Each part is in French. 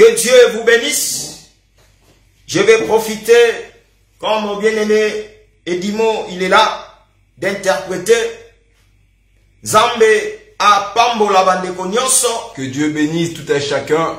Que Dieu vous bénisse. Je vais profiter, comme mon bien-aimé Edimo, il est là, d'interpréter Zambe a Pambola Bandeko Nyonso. Que Dieu bénisse tout à chacun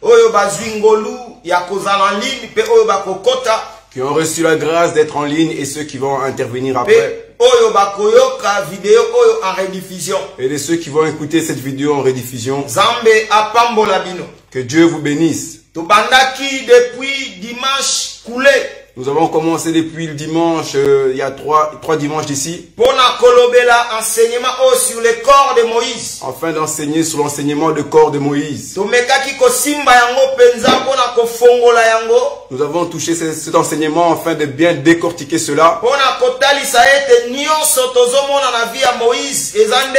Oyo bazwingolu ya kozala en ligne pe oyo bakokota qui ont reçu la grâce d'être en ligne et ceux qui vont intervenir après. Pe oyo bakoyoka vidéo oyo en rediffusion. Et de ceux qui vont écouter cette vidéo en rediffusion. Zambe a Pambola bino. Que Dieu vous bénisse. Tobandaki depuis dimanche coulé. Nous avons commencé depuis le dimanche, il y a trois dimanches d'ici. Pona kolobela enseignement sur le corps de Moïse. Afin d'enseigner sur l'enseignement du corps de Moïse. Tomekaki ko simba yango penza pona ko fongola yango. Nous avons touché cet enseignement afin de bien décortiquer cela. Pona kotalisa ete nyonso tozomona na vie ya Moïse ezande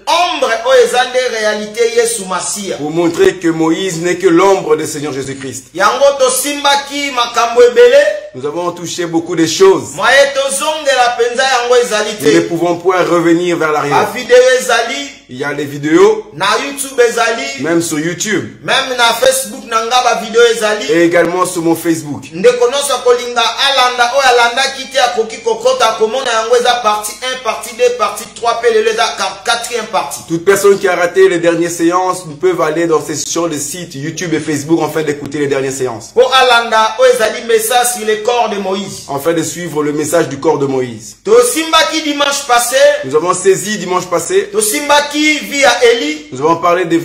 ombre o ezande réalité Yesu Masia. Pour montrer que Moïse n'est que l'ombre du Seigneur Jésus-Christ. Yango to simbaki makambo ebele. Nous avons touché beaucoup de choses. Moye to zongela penza yango ezalite. Nous ne pouvons point revenir vers l'arrière. A vidéo ezali. Il y a des vidéos. Na YouTube ezali. Même sur YouTube. Même na Facebook nanga ba vidéo ezali. Et également sur mon Facebook. Ndeko noso kolinga alanda o alanda kiti akoki kokota komona yango eza partie 1, partie 2, partie 3 pe le eza 4e partie. Toute personne qui a raté les dernières séances peuvent aller sur le site YouTube et Facebook afin d'écouter les dernières séances. Pour alanda o ezali message sur le corps de Moïse. Afin de suivre le message du corps de Moïse. To simbaki dimanche passé. Nous avons saisi dimanche passé. To simbaki via Eli. Nous avons parlé de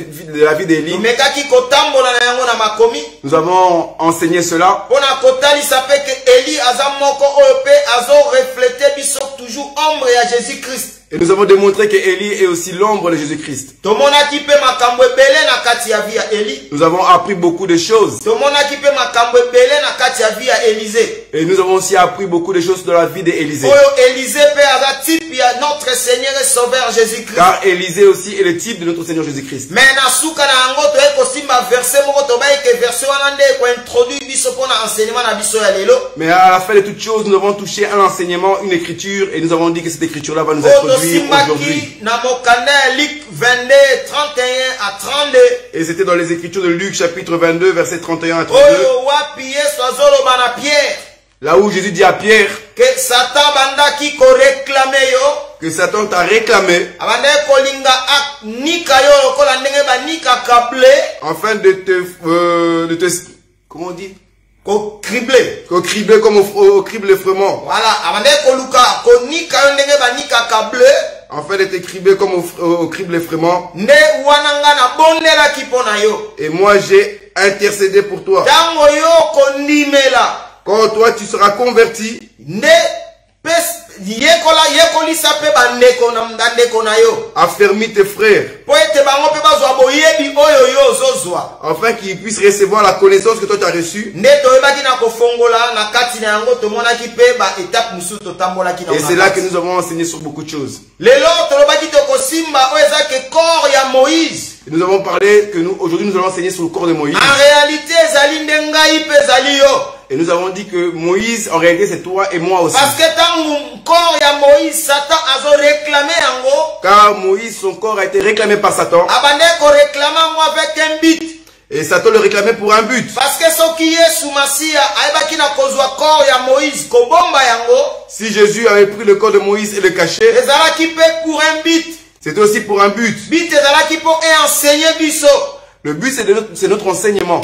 la vie d'Élie. Nous avons enseigné cela. Et nous avons démontré que Élie est aussi l'ombre de Jésus-Christ. Nous avons appris beaucoup de choses. Et nous avons aussi appris beaucoup de choses de la vie d'Élisée. Notre Seigneur et Sauveur Jésus-Christ. Car Élisée aussi est le type de notre Seigneur Jésus-Christ. Mais à la fin de toutes choses, nous avons touché un enseignement, une écriture, et nous avons dit que cette écriture-là va nous introduire aujourd'hui. Et c'était dans les écritures de Luc chapitre 22, versets 31 à 32. Là où Jésus dit à Pierre que Satan t'a réclamé afin de te comment on dit? Cribler comme au crible l'effrement. Voilà, afin de te cribler comme au crible l'effrement. Et moi j'ai intercédé pour toi. Quand toi tu seras converti, affermis tes frères, afin qu'ils puissent recevoir la connaissance que toi tu as reçue. Et c'est là que nous avons enseigné sur beaucoup de choses. Et nous avons parlé que aujourd'hui nous allons enseigner sur le corps de Moïse. En réalité, et nous avons dit que Moïse, en réalité, c'est toi et moi aussi. Parce que dans le corps de Moïse, Satan a réclamé en gros. Car Moïse, son corps a été réclamé par Satan. Avec un but. Et Satan le réclamait pour un but. Parce que ce qui est sous Massia, corps de Moïse, si Jésus avait pris le corps de Moïse et le caché, pour un but. C'était aussi pour un but. Le but, c'est notre enseignement.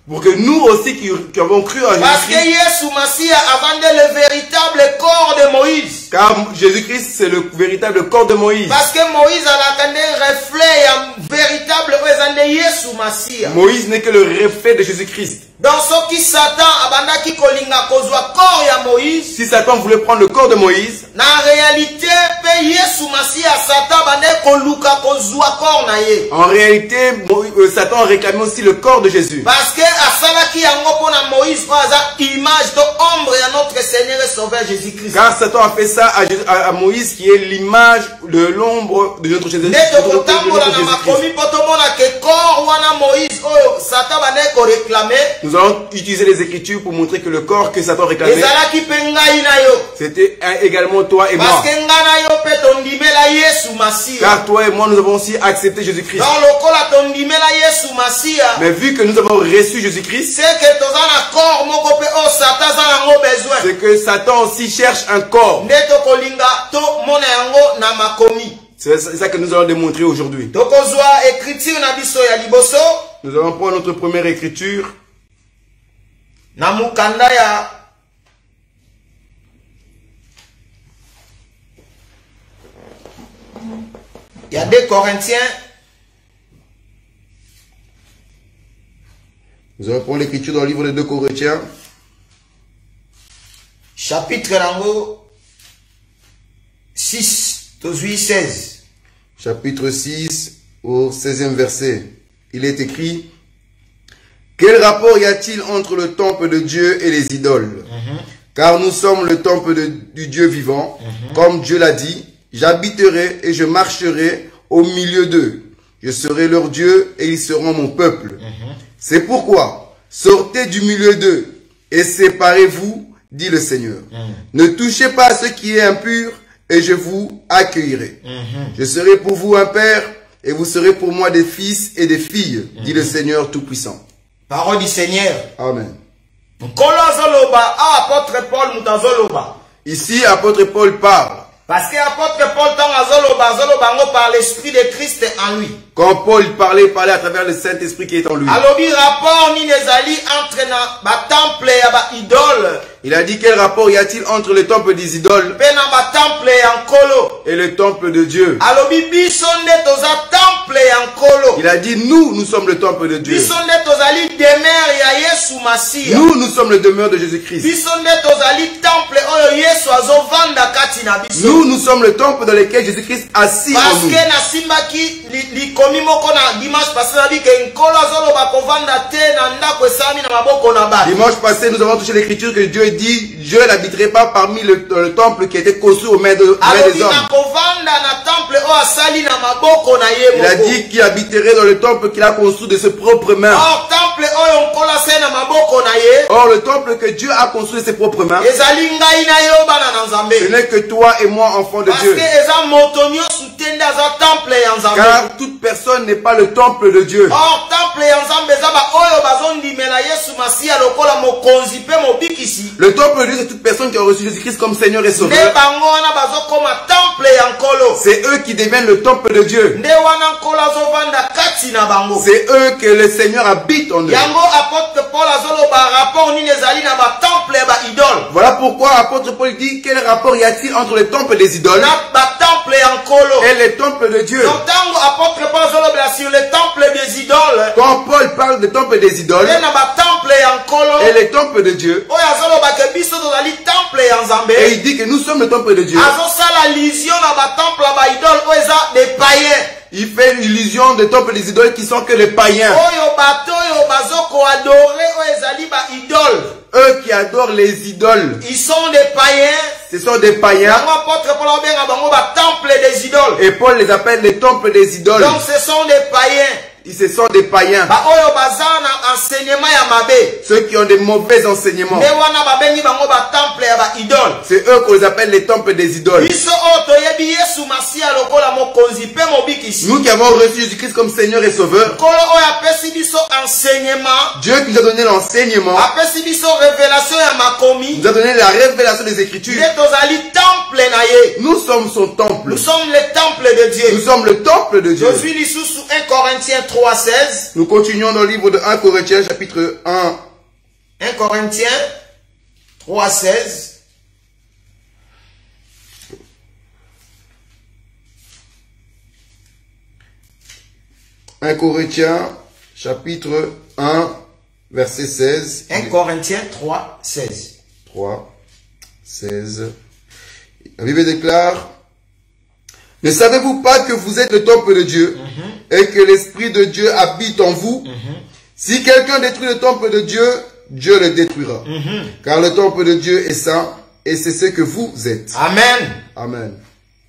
Pour que nous aussi qui avons cru en Jésus-Christ. Parce que Jésus a le véritable corps de Moïse. Car Jésus-Christ, c'est le véritable corps de Moïse. Parce que Moïse a un reflet véritable de Moïse n'est que le reflet de Jésus-Christ. Dans ce qui Satan abandaki kolinga kozwa corps ya Moïse. Si Satan voulait prendre le corps de Moïse, na réalité pe Yesu Masia Satan bande koluka kozwa corps na ye. En réalité, Satan réclamait aussi le corps de Jésus. Parce que asalaki yango pona Moïse aza image de ombre ya notre Seigneur et Sauveur Jésus-Christ. Car Satan a fait ça à Moïse qui est l'image de l'ombre de notre Jésus-Christ. Nous allons utiliser les Écritures pour montrer que le corps que Satan réclamait, c'était également toi et moi. Car toi et moi, nous avons aussi accepté Jésus-Christ. Mais vu que nous avons reçu Jésus-Christ, c'est que Satan aussi cherche un corps. C'est ça que nous allons démontrer aujourd'hui. Nous allons prendre notre première écriture. Il y a 2 Corinthiens. Nous allons prendre l'écriture dans le livre de 2 Corinthiens. Chapitre 6, 16. Chapitre 6, au 16e verset. Il est écrit: quel rapport y a-t-il entre le temple de Dieu et les idoles? Car nous sommes le temple du Dieu vivant. Comme Dieu l'a dit, j'habiterai et je marcherai au milieu d'eux. Je serai leur Dieu et ils seront mon peuple. C'est pourquoi, sortez du milieu d'eux et séparez-vous, dit le Seigneur. Ne touchez pas à ce qui est impur et je vous accueillerai. Je serai pour vous un père et vous serez pour moi des fils et des filles, dit le Seigneur Tout-Puissant. Parole du Seigneur. Amen. Ici, apôtre Paul parle. Parce que l'apôtre Paul par l'esprit de Christ en lui. Quand Paul parlait, il parlait à travers le Saint-Esprit qui est en lui. Il a dit quel rapport y a-t-il entre le temple des idoles et le temple de Dieu. Il a dit nous sommes le temple de Dieu. Nous sommes le demeure de Jésus-Christ. Nous sommes le temple dans lequel Jésus-Christ assis en nous. Dimanche passé, nous avons touché l'écriture que Dieu dit Dieu n'habiterait pas parmi le temple qui était construit aux mains des hommes. Il a dit qu'il habiterait dans le temple qu'il a construit de ses propres mains. Or, le temple que Dieu a construit de ses propres mains, ce n'est que toi et moi, enfants de Dieu. Car toute personne n'est pas le temple de Dieu. Le temple de Dieu, c'est toute personne qui a reçu Jésus-Christ comme Seigneur et Sauveur. C'est eux qui deviennent le temple de Dieu. C'est eux que le Seigneur habite en eux. Voilà pourquoi l'apôtre Paul dit quel rapport y a-t-il entre le temple des idoles et le temple de Dieu. Quand Paul parle du temple des idoles et le temple de Dieu, et il dit que nous sommes le temple de Dieu, il fait l'illusion des temples des idoles qui sont que les païens. Eux qui adorent les idoles, ils sont des païens. Ce sont des païens. Et Paul les appelle les temples des idoles. Donc ce sont des païens. Ce sont des païens. Ceux qui ont des mauvais enseignements. C'est eux qu'on appelle les temples des idoles. Nous qui avons reçu Jésus-Christ comme Seigneur et Sauveur, Dieu qui nous a donné l'enseignement, nous a donné la révélation des Écritures. Nous sommes son temple. Nous sommes le temple de Dieu. Nous sommes le temple de Dieu. 1 Corinthiens 3:16. Nous continuons dans le livre de 1 Corinthiens chapitre 1. 1 Corinthiens 3:16. « 1 Corinthiens chapitre 1 verset 16. 1 Corinthiens 3:16. 3:16. La Bible déclare: ne savez-vous pas que vous êtes le temple de Dieu et que l'Esprit de Dieu habite en vous? Si quelqu'un détruit le temple de Dieu, Dieu le détruira. Car le temple de Dieu est saint et c'est ce que vous êtes. Amen. Amen.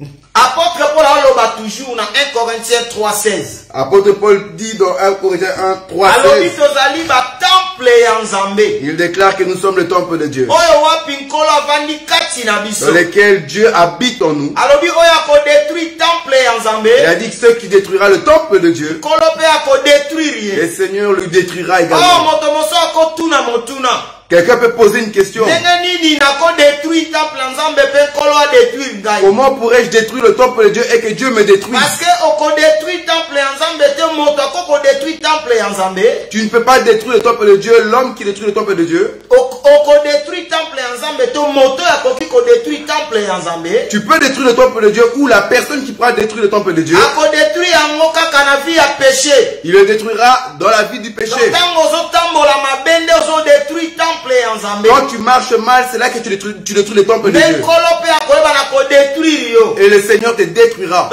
Apôtre Paul a toujours dans 1 Corinthiens 3:16. Apôtre Paul dit dans 1 Corinthiens 1, 3, 16. Il déclare que nous sommes le temple de Dieu, dans lequel Dieu habite en nous. Il a dit que ceux qui détruira le temple de Dieu, le Seigneur lui détruira également. Quelqu'un peut poser une question. Comment pourrais-je détruire le temple de Dieu et que Dieu me détruise? Tu ne peux pas détruire le temple de Dieu, l'homme qui détruit le temple de Dieu. Tu peux détruire le temple de Dieu ou la personne qui pourra détruire le temple de Dieu. Il le détruira dans la vie du péché. Quand tu marches mal, c'est là que tu détruis le temple de Dieu. Et le Seigneur te détruira.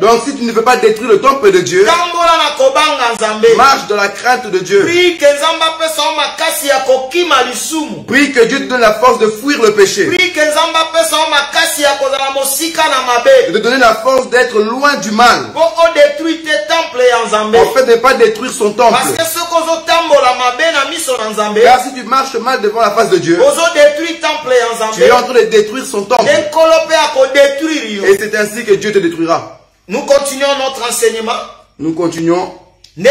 Donc si tu ne veux pas détruire le temple de Dieu, marche dans la crainte de Dieu. Prie que Dieu te donne la force de fuir le péché. De te donner la force d'être loin du mal. En fait, de ne pas détruire son temple. Car si tu marches mal devant la face de Dieu, tu es en train de détruire son temple. Et c'est ainsi que Dieu te détruira. Nous continuons notre enseignement. Nous continuons. Nous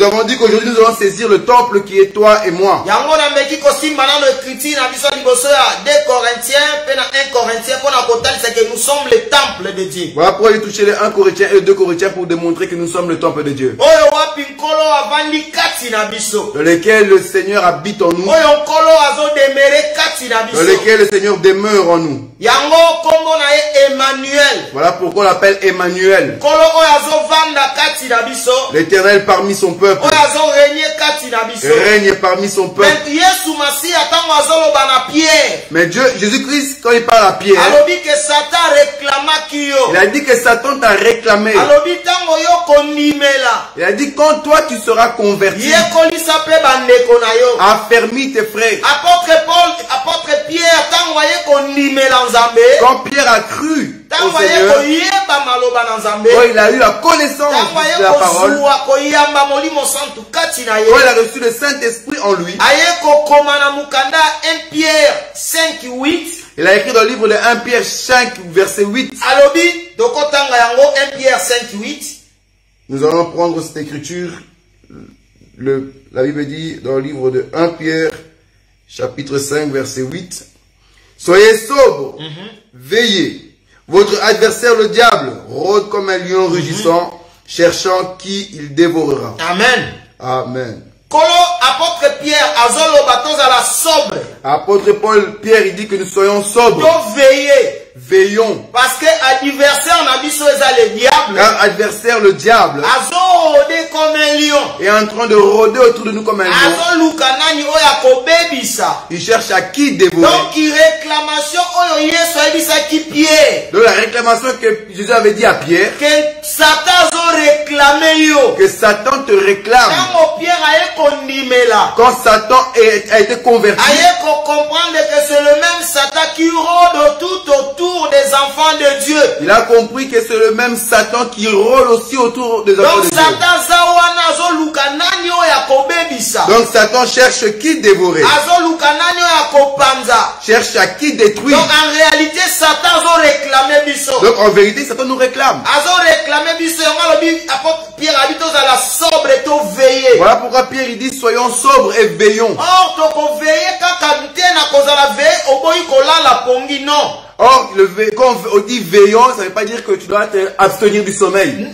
avons dit qu'aujourd'hui nous allons saisir le temple qui est toi et moi. Nous sommes le temple de Dieu. Voilà pourquoi il touché les 1 Corinthiens et 2 Corinthiens pour démontrer que nous sommes le temple de Dieu, dans lequel le Seigneur habite en nous, dans lequel le Seigneur demeure en nous. Voilà pourquoi on l'appelle Emmanuel, l'Éternel parmi son peuple, règne parmi son peuple. Mais Dieu, Jésus-Christ, quand il parle à Pierre, il a dit que Satan t'a réclamé. Il a dit quand toi tu seras converti, affermis tes frères. Quand Pierre a cru au Seigneur, quand il a eu la connaissance de la parole, quand il a reçu le Saint-Esprit en lui, il a écrit dans le livre de 1 Pierre 5, verset 8. Nous allons prendre cette écriture. La Bible dit dans le livre de 1 Pierre, chapitre 5, verset 8. Soyez sobres, veillez. Votre adversaire le diable rôde comme un lion rugissant, cherchant qui il dévorera. Amen. Amen. Apôtre Pierre, apôtre Paul, Pierre, il dit que nous soyons sobres. Veillons. Parce que adversaire le diable. Car adversaire le diable est en train de rôder autour de nous comme un lion. Il cherche à qui dévorer. Donc la réclamation que Jésus avait dit à Pierre, que Satan te réclame. Quand Satan a été converti, comprendre que c'est le même Satan qui rôde tout autour des enfants de Dieu. Il a compris que c'est le même Satan qui rôde aussi autour des enfants de Dieu. Donc Satan cherche qui dévorer. Cherche à qui détruire. Donc en réalité Satan réclame. Donc en vérité Satan nous réclame. Voilà pourquoi Pierre il dit soyons sobres et veillons. Or, quand on dit veillons, ça ne veut pas dire que tu dois t'abstenir du sommeil.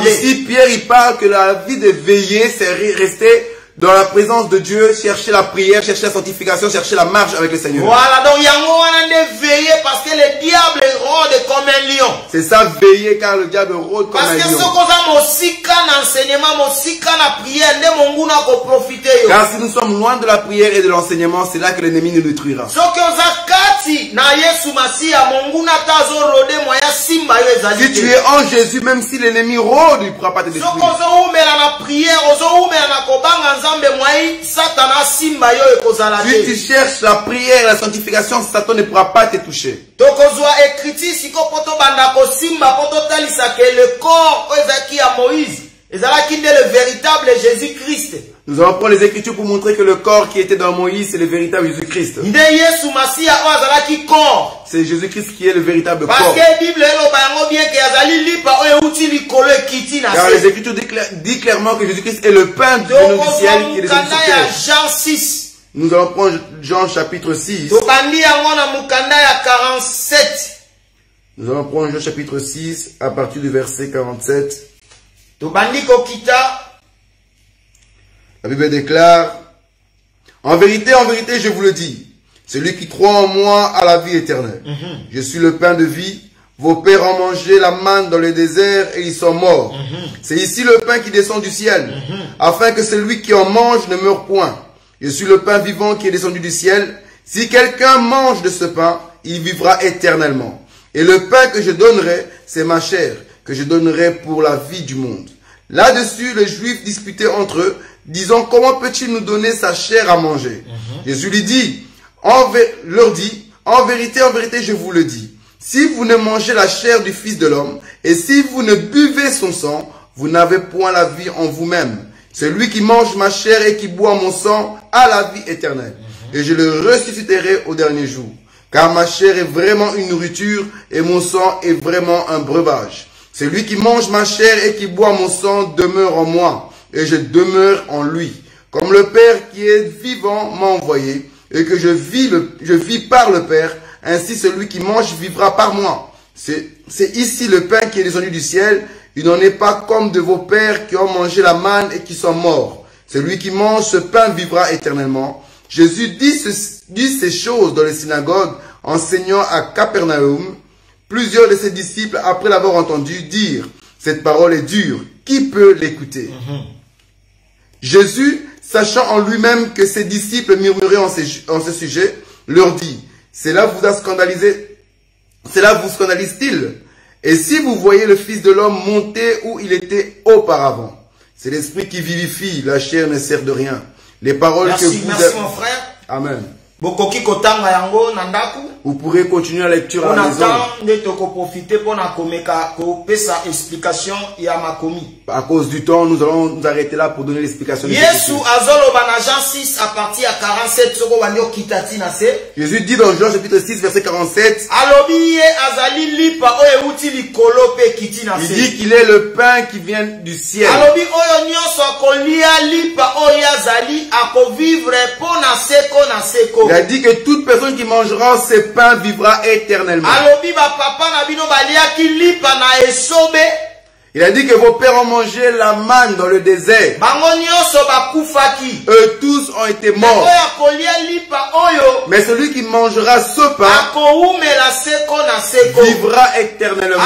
Ici, Pierre, il parle que la vie de veiller, c'est rester dans la présence de Dieu, chercher la prière, chercher la sanctification, chercher la marche avec le Seigneur. Voilà, donc il y a un veiller parce que le diable rôde comme un lion. C'est ça, veiller, car le diable rôde comme un Parce que lion. ce qu'on a mosika n'enseignement, mosika na prière, ne monguna ko profiter yo. Car si nous sommes loin de la prière et de l'enseignement, c'est là que l'ennemi nous détruira. Ce que za kati na Yesu Masiya monguna tazo rode moya simba yo ezali. Si tu es en Jésus, même si l'ennemi rôde, il ne pourra pas te détruire. Ce qu'on a oumela na prière, ozo oumela na kobanga nzambe moyi satana simba yo ekozala te. Si tu cherches la prière, la sanctification, Satan ne pourra pas te toucher. Tokozwa ekriti siko poto banda ko simba poto talisa que le corps ezaki à Moïse ezalaki nde le véritable Jésus-Christ. Nous allons prendre les Écritures pour montrer que le corps qui était dans Moïse, c'est le véritable Jésus-Christ. Nde Yesu Masiya o azalaki corps. C'est Jésus-Christ qui est le véritable corps. Parce que la Bible eloba yango bien que azali lipa oyo euti likolo ekiti na se. Car les Écritures disent clairement que Jésus-Christ est le pain du ciel qui est descendu sur terre. Jean 6. Nous allons prendre Jean chapitre 6. Tobandi yango na mukanda ya 47. Nous allons prendre Jean chapitre 6 à partir du verset 47. Tobandi kokita. La Bible déclare, en vérité, je vous le dis, celui qui croit en moi a la vie éternelle. Je suis le pain de vie. Vos pères ont mangé la manne dans le désert et ils sont morts. C'est ici le pain qui descend du ciel, afin que celui qui en mange ne meure point. Je suis le pain vivant qui est descendu du ciel. Si quelqu'un mange de ce pain, il vivra éternellement. Et le pain que je donnerai, c'est ma chair, que je donnerai pour la vie du monde. Là-dessus, les Juifs disputaient entre eux, disant, comment peut-il nous donner sa chair à manger? Jésus lui dit, leur dit, en vérité, je vous le dis, si vous ne mangez la chair du Fils de l'homme, et si vous ne buvez son sang, vous n'avez point la vie en vous-même. Celui qui mange ma chair et qui boit mon sang a la vie éternelle. Et je le ressusciterai au dernier jour. Car ma chair est vraiment une nourriture et mon sang est vraiment un breuvage. Celui qui mange ma chair et qui boit mon sang demeure en moi et je demeure en lui. Comme le Père qui est vivant m'a envoyé et que je vis par le Père, ainsi celui qui mange vivra par moi. C'est ici le pain qui est descendu du ciel. Il n'en est pas comme de vos pères qui ont mangé la manne et qui sont morts. Celui qui mange ce pain vivra éternellement. Jésus dit ces choses dans les synagogues, enseignant à Capernaum. Plusieurs de ses disciples, après l'avoir entendu, dirent, cette parole est dure, qui peut l'écouter? Jésus, sachant en lui-même que ses disciples murmuraient en ce sujet, leur dit, cela vous scandalise-t-il? Et si vous voyez le Fils de l'homme monter où il était auparavant, c'est l'esprit qui vivifie, la chair ne sert de rien. Les paroles que vous... Merci mon frère. Amen. Bokoki kotanga yango na ndaku. Vous pourrez continuer la lecture à la maison. À cause du temps, nous allons nous arrêter là pour donner l'explication. Yesu azoloba na Jean 6 à partir à 47 soko banyo kitati na se. Jésus dit dans Jean chapitre 6 verset 47. Alobi ye azali lipa oyo uti likolo pe kiti na se. Il dit qu'il est le pain qui vient du ciel. Alobi oyo nyonso akolia lipa oyo azali akovivre pona seko na seko. Il a dit que toute personne qui mangera ce pain vivra éternellement. Alobi ba papa na bino baliaki lipa na esobe. Il a dit que vos pères ont mangé la manne dans le désert. Eux tous ont été morts. Mais celui qui mangera ce pain vivra éternellement.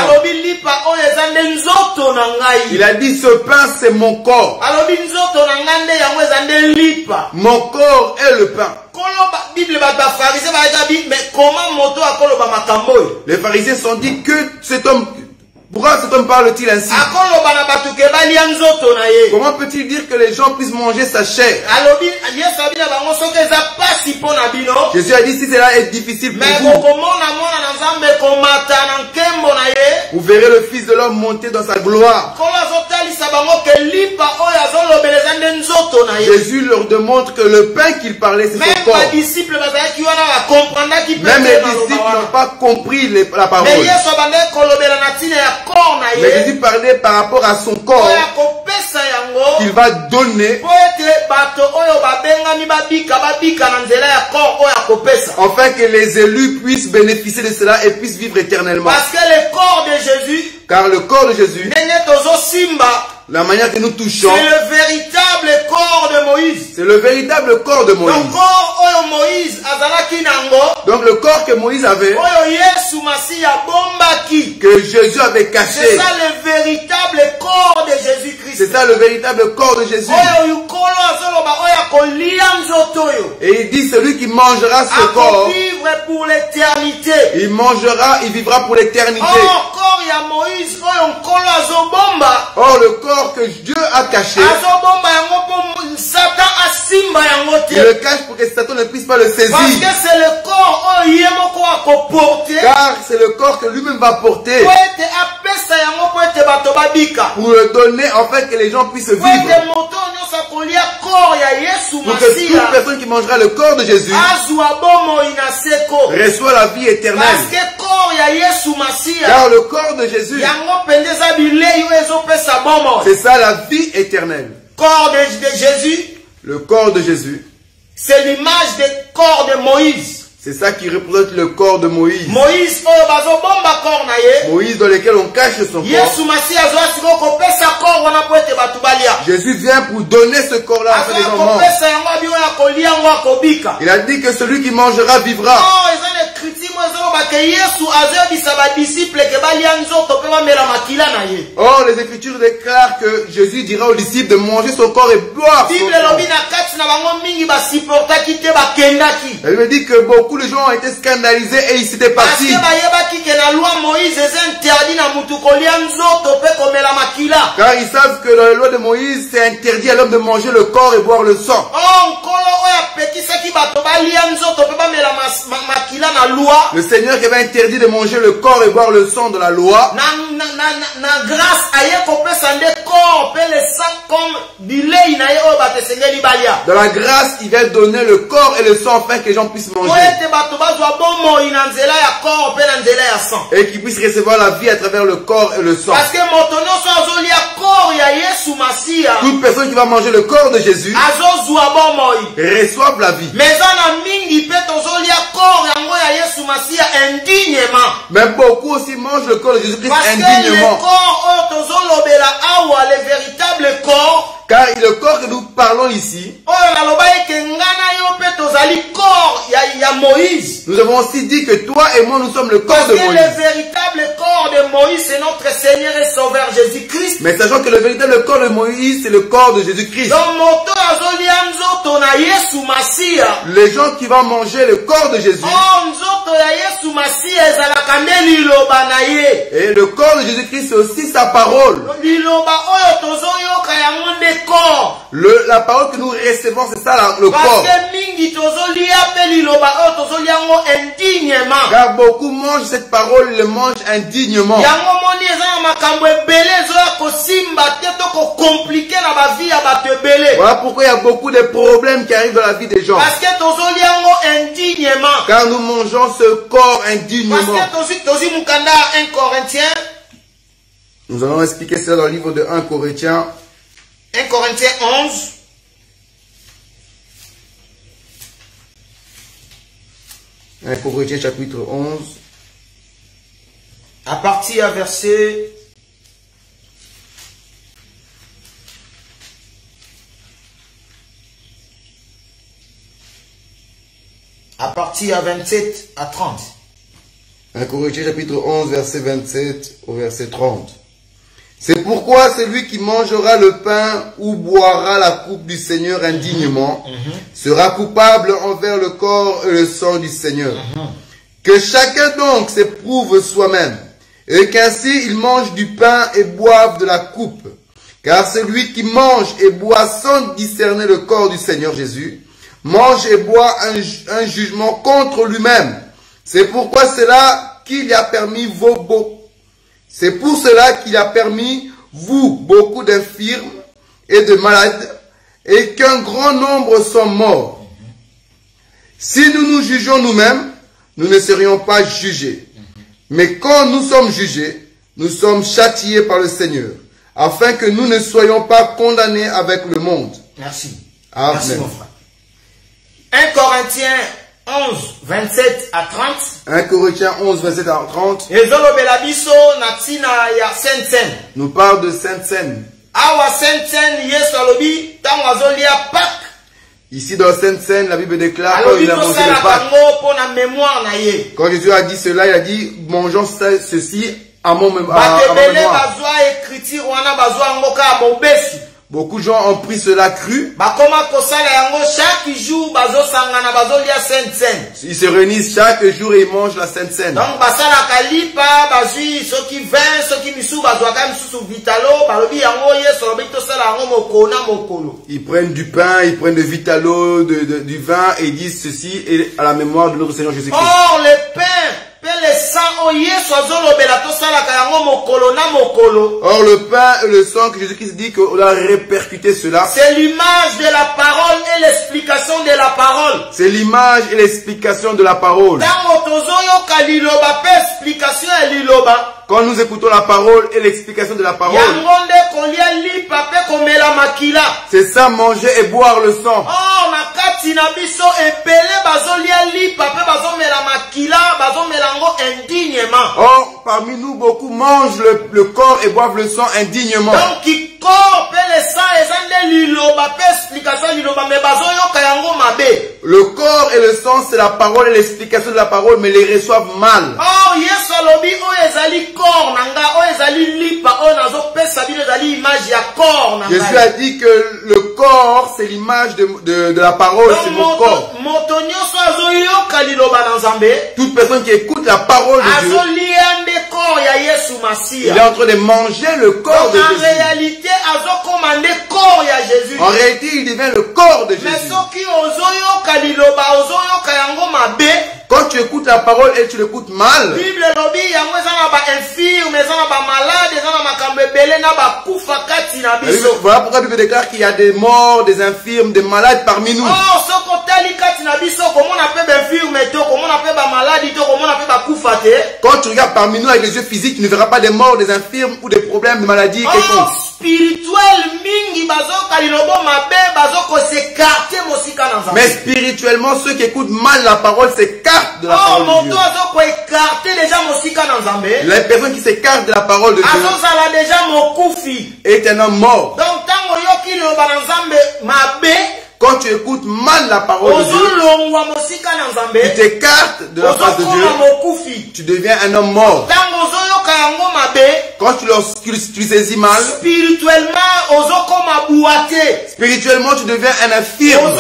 Il a dit ce pain c'est mon corps. Mon corps est le pain. Les pharisiens se sont dit que cet homme... Pourquoi cet homme parle-t-il ainsi? Comment peut-il dire que les gens puissent manger sa chair? Jésus a dit si cela est difficile pour vous verrez le Fils de l'homme monter dans sa gloire. Jésus leur démontre que le pain qu'il parlait c'est son corps. Même les disciples n'ont pas compris la parole. Mais Jésus parlait par rapport à son corps qu'il va donner afin que les élus puissent bénéficier de cela et puissent vivre éternellement. Parce que le corps de Jésus, car le corps de Jésus, la manière que nous touchons, c'est le véritable corps de Moïse. c'est le véritable corps de Moïse. Le corps oyo Moïse azalaki nango. Donc le corps que Moïse avait, Oyo Yesu Masiya bombaki. que Jésus avait C'est caché, ça le véritable corps de Jésus-Christ. c'est ça le véritable corps de Jésus. Oyo yukolo azoloba oyo kolia nzoto yo. Et il dit, celui qui mangera ce corps, Vivre pour l'éternité. il mangera, il vivra pour l'éternité. Corps ya Moïse oyo nkolo azobomba. Or, le corps que Dieu a caché, Azobomba yango po Satan asimba yango te. il le cache pour que Satan ne puisse pas le Parce saisir. que c'est le corps oyo ye moko akoporter. Car c'est le corps que lui-même va porter Po ete apesa yango po ete bato babika. pour le donner, en fait, que les gens puissent Po vivre. ete moto nyonso akolia corps ya Yesu Pour que toute Masiya personne qui mangera le corps de Jésus azwa bomoi na seko. reçoit la vie éternelle. Parce que corps ya Yesu Masiya Car le corps de Jésus, yango pende eza bilei oyo ezopesa bomoi. c'est ça la vie éternelle. Corps de Jésus, Le corps de Jésus, c'est l'image du corps de Moïse. c'est ça qui représente le corps de Moïse. Moïse oyo bazobomba corps na ye. Moïse dans lequel on cache son corps. Yesu Masiya azwa siko kopesa corps wana po ete bato balia. Jésus vient pour donner ce corps-là afin que les gens Azwa mangent. kopesa yango abi oyo akolia yango akobika. Il a dit que celui qui mangera vivra. Oh, eza na écriture mo ezoloba ke Yesu azoyebisa badisciple ke balia nzoto mpe bamela makila na ye. Or, les Écritures déclarent que Jésus dira aux disciples de manger son corps et boire son Bible corps. elobi na kati na bango mingi basiportaki te bakendaki. Elle me dit que beaucoup de gens ont été scandalisés et ils s'étaient Parce partis. que bayebaki ke na loi Moïse eza interdit na mutu kolia nzoto mpe komela makila. Car ils savent que dans la loi de Moïse, c'est interdit à l'homme de manger le corps et boire le sang. Oh, nkolo oyo apekisaki bato balia nzoto mpe bamela makila na loi. Le Seigneur qui avait interdit de manger le corps et boire le sang de la loi, Na grâce aye kopesa nde corps mpe le sang comme bilei na ye oyo bato esengeli balia. dans la grâce, il vient donner le corps et le sang afin que les gens puissent Po manger. ete bato bazwa bomoi na nzela ya corps mpe na nzela ya sang. Et qu'ils puissent recevoir la vie à travers le corps et le sang. Parce que moto nyonso azolia corps ya Yesu Masiya Toute personne qui va manger le corps de Jésus azozwa bomoi. reçoive la vie. Mais eza na mingi mpe tozolia corps yango ya Yesu Masiya indignement. Mais beaucoup aussi mangent le corps de Jésus-Christ Parce que le indignement. corps oyo tozolobela awa, le véritable corps Car le corps que nous parlons ici, oyo naloba eke ngana yo mpe tozali corps ya Moïse. nous avons aussi dit que toi et moi, nous sommes le corps Parce de que Moïse. le véritable corps de Moïse, c'est notre Seigneur et Sauveur Jésus-Christ. Mais sachant que le véritable corps de Moïse, c'est le corps de Jésus-Christ. Donc moto azolia nzoto na Yesu Masiya. Les gens qui vont manger le corps de Jésus, Oh, nzoto ya Yesu Masiya ezalaka nde liloba na ye. et le corps de Jésus-Christ, c'est aussi sa parole. Liloba oyo tozoyoka yango nde corps. La parole que nous recevons, c'est ça le Parce corps. que mingi tozolia pe liloba oyo tozolia yango indignement. Car beaucoup mangent cette parole, ils le mangent indignement. Yango moni eza na makambo ebele ezoya kosimba te to kokomplike na bavi ya bato ebele. Voilà pourquoi il y a beaucoup de problèmes qui arrivent dans la vie des gens. Parce que tozolia yango indignement. Car nous mangeons ce corps Parce indignement. que tozi mukanda 1 Corinthiens. Nous allons expliquer cela dans le livre de 1 Corinthiens. 1 Corinthiens 11. Un Corinthiens chapitre 11. À partir du verset à partir de 27 à 30. 1 Corinthiens chapitre 11, verset 27 au verset 30. C'est pourquoi celui qui mangera le pain ou boira la coupe du Seigneur indignement sera coupable envers le corps et le sang du Seigneur. Que chacun donc s'éprouve soi-même, et qu'ainsi il mange du pain et boive de la coupe. Car celui qui mange et boit sans discerner le corps du Seigneur Jésus, mange et boit un jugement contre lui-même. C'est pourquoi qu'il a permis C'est pour cela qu'il a permis vous beaucoup d'infirmes et de malades, et qu'un grand nombre sont morts. Si nous nous jugeons nous-mêmes, nous ne serions pas jugés. Mais quand nous sommes jugés, nous sommes châtiés par le Seigneur, afin que nous ne soyons pas condamnés avec le monde. Merci. Amen. Merci mon frère. 1 Corinthiens 11, 27 à 30. 1 Corinthiens 11, 27 à 30. Ezolobela biso na tina ya Sainte Seine. Nous parle de Sainte Seine. Awa Sainte Seine Yesu alobi tango azolia Pâques. Ici dans Sainte Seine, la Bible déclare quand il a mangé le Pâques. Quand Jésus a dit cela, il a dit mangeons ceci à mon mémoire. Beaucoup de gens ont pris cela cru. Ils se réunissent chaque jour et ils mangent la Sainte Seine. Ils prennent du pain, ils prennent de vitalo, du vin et ils disent ceci est à la mémoire de notre Seigneur Jésus-Christ. Or le pain, Or le pain et le sang que Jésus-Christ dit qu'on a répercuté cela. C'est l'image de la parole et l'explication de la parole. C'est l'image et l'explication de la parole. Quand nous écoutons la parole et l'explication de la parole, c'est ça, manger et boire le sang. Or, parmi nous, beaucoup mangent le corps et boivent le sang indignement. Le corps et le sang, c'est la parole et l'explication de la parole, mais les reçoivent mal. Jésus a dit que le corps, c'est l'image de la parole, c'est mon corps. Toute personne qui écoute la parole de Dieu, il est en train de manger le corps de Jésus. En réalité, il devient le corps de Jésus. Quand tu écoutes la parole et tu l'écoutes mal, voilà pourquoi la Bible déclare qu'il y a des morts, des infirmes, des malades parmi nous. Quand tu regardes parmi nous avec les yeux physiques, tu ne verras pas des morts, des infirmes ou des problèmes, des maladies. Mais spirituellement, ceux qui écoutent mal la parole s'écartent de la parole de Dieu. La personne qui s'écarte de la parole de Dieu est un homme mort. Quand tu écoutes mal la parole de Dieu, tu t'écartes de la face de Dieu, tu deviens un homme mort. Quand tu saisis mal, spirituellement tu deviens un infirme.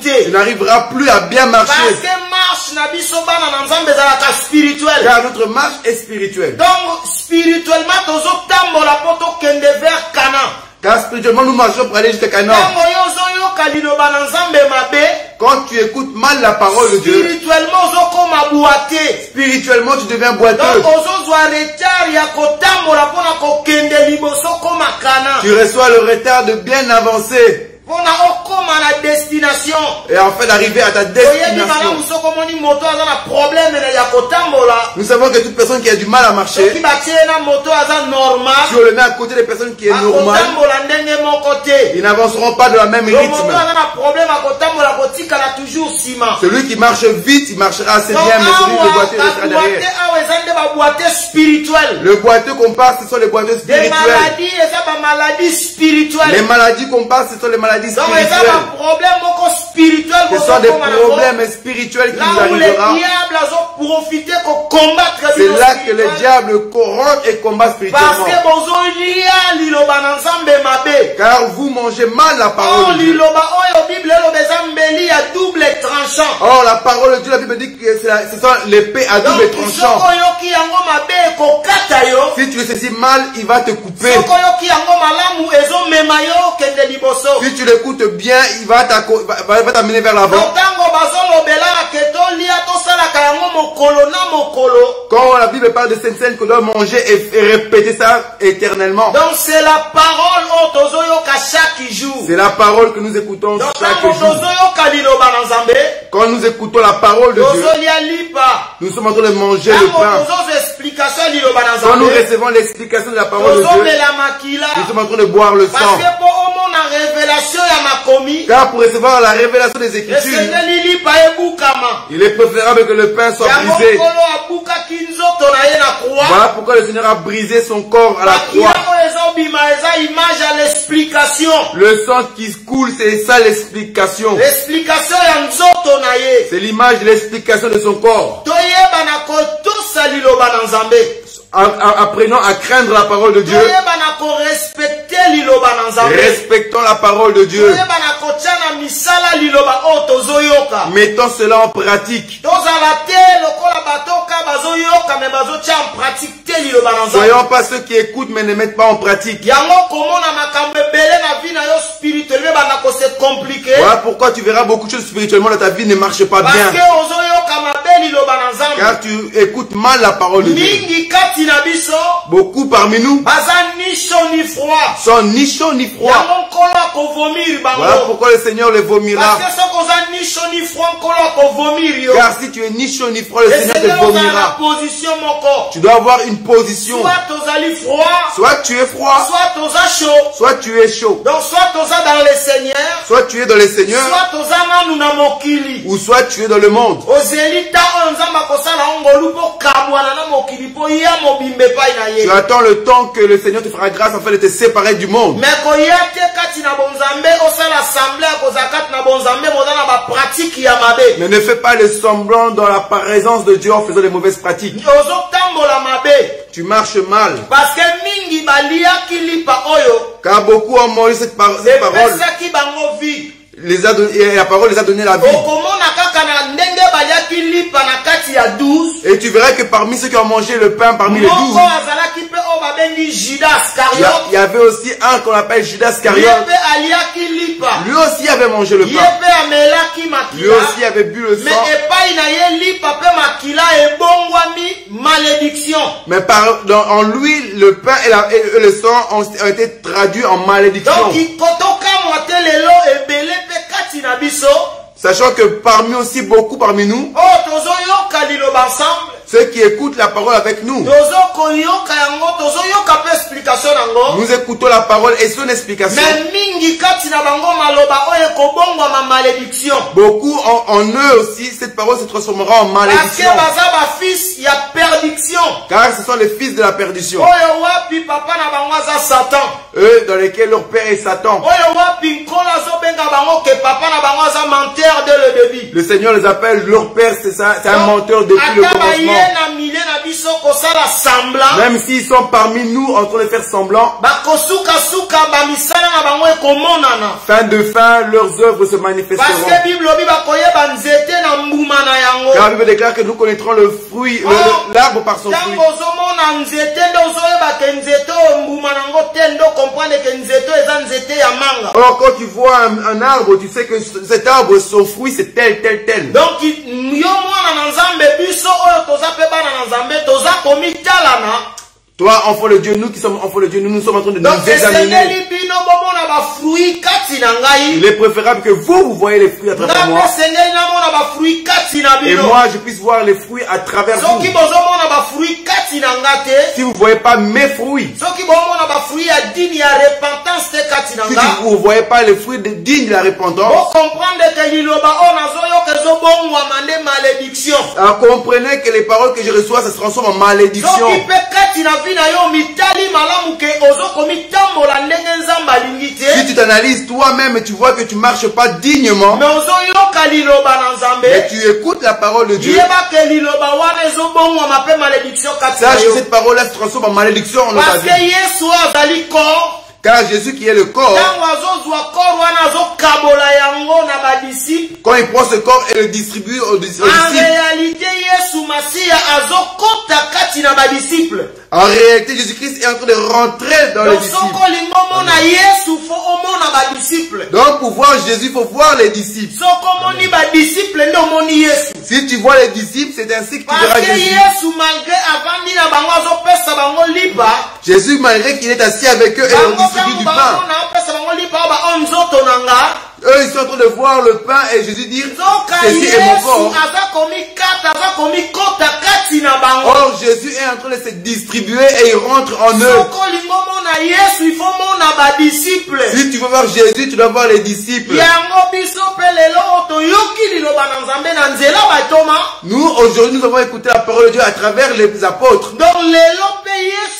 Tu n'arriveras plus à bien marcher. Car notre marche est spirituelle. Donc spirituellement, car spirituellement nous marchons pour aller jusqu'à Canaan. Quand tu écoutes mal la parole de Dieu, spirituellement tu deviens boiteux. Tu reçois le retard de bien avancer. Et en fait d'arriver à ta destination. Nous savons que toute personne qui a du mal à marcher, si on le met à côté des personnes qui est normales, ils n'avanceront pas de la même rythme. Celui qui marche vite, il marchera assez bien, mais celui qui est boiteux restera derrière. Le boiteux qu'on parle, ce sont les boiteux spirituels. Les maladies qu'on parle, ce sont les maladies spirituelles. Ce sont des problèmes spirituels qui nous arriveront. C'est là que le diable corrompt et combat spirituellement. Car vous mangez mal la parole de Dieu. Or la parole de Dieu, la Bible dit que ce sont l'épée à double tranchant. Si tu le saisis mal, il va te couper. Si tu l'écoutes bien, il va t'amener vers l'avant. Quand la Bible parle de cette scène qu'on doit manger et répéter ça éternellement. Donc c'est la parole chaque jour. C'est la parole que nous écoutons chaque jour. Quand nous écoutons la parole de Dieu, nous sommes en train de manger le pain. Quand nous recevons l'explication de la parole de Dieu, nous sommes en train de boire le sang. Car pour recevoir la révélation des Écritures, il est préférable que le pain soit brisé. Voilà pourquoi le Seigneur a brisé son corps à la croix. image à l'explication. Le sang qui coule, c'est ça l'explication. L'explication c'est l'image de l'explication de son corps. Apprenons à craindre la parole de Dieu. Respectons la parole de Dieu. Mettons cela en pratique. Soyons pas ceux qui écoutent mais ne mettent pas en pratique. Voilà pourquoi tu verras beaucoup de choses spirituellement dans ta vie ne marchent pas bien. Car tu écoutes mal la parole de Dieu. Beaucoup parmi nous sont ni chaud ni froid. Voilà pourquoi le Seigneur les vomira. Car si tu es ni chaud ni froid, le Seigneur te vomira. Tu dois avoir une position. Soit tu es froid, soit tu es chaud. Donc soit dans le Seigneur, soit tu es dans le Seigneur, ou soit tu es dans le monde. Tu attends le temps que le Seigneur te fera grâce afin de te séparer du monde. Mais ne fais pas le semblant dans la présence de Dieu en faisant des mauvaises pratiques. Tu marches mal. Car beaucoup ont mangé cette parole. La parole les a donné la vie. Et tu verras que parmi ceux qui ont mangé le pain, parmi les 12, il y avait aussi un qu'on appelle Judas Iscariote. Lui aussi avait mangé le pain. Lui aussi avait bu le sang. Mais en lui, le pain et le sang ont été traduits en malédiction. Sachant que parmi aussi beaucoup parmi nous, ceux qui écoutent la parole avec nous, nous écoutons la parole et son explication. Beaucoup en eux aussi, cette parole se transformera en malédiction. Car ce sont les fils de la perdition. Eux dans lesquels leur père est Satan. Le Seigneur les appelle leur père, c'est un menteur depuis le commencement. Même s'ils sont parmi nous en train de faire semblant, fin de fin, leurs œuvres se manifesteront. Car la Bible déclare que nous connaîtrons le fruit, l'arbre par son fruit. Alors quand tu vois un arbre, tu sais que cet arbre, son fruit, c'est tel, tel, tel. Donc, toi, enfant de Dieu, nous qui sommes enfants de Dieu, nous sommes en train de nous examiner. Il est préférable que vous voyez les fruits à travers moi. Et moi, je puisse voir les fruits à travers vous. Si vous ne voyez pas mes fruits, si vous ne voyez pas les fruits dignes de la repentance, alors comprenez que les paroles que je reçois, ça se transforme en malédiction. Si tu t'analyses toi-même et tu vois que tu ne marches pas dignement, mais tu écoutes la parole de Dieu, sache que cette parole-là se transforme en malédiction en ta vie. Car Jésus qui est le corps, quand il prend ce corps et le distribue aux disciples, en réalité Jésus-Christ est en train de rentrer dans les disciples. Donc pour voir Jésus, il faut voir les disciples. Si tu vois les disciples, c'est ainsi que tu verras Jésus. Jésus, malgré qu'il est assis avec eux et on distribue du pain, eux, ils sont en train de voir le pain et Jésus dit, ceci est mon corps. Or, Jésus est en train de se distribuer et il rentre en eux. Si tu veux voir Jésus, tu dois voir les disciples. Nous, aujourd'hui, nous avons écouté la parole de Dieu à travers les apôtres.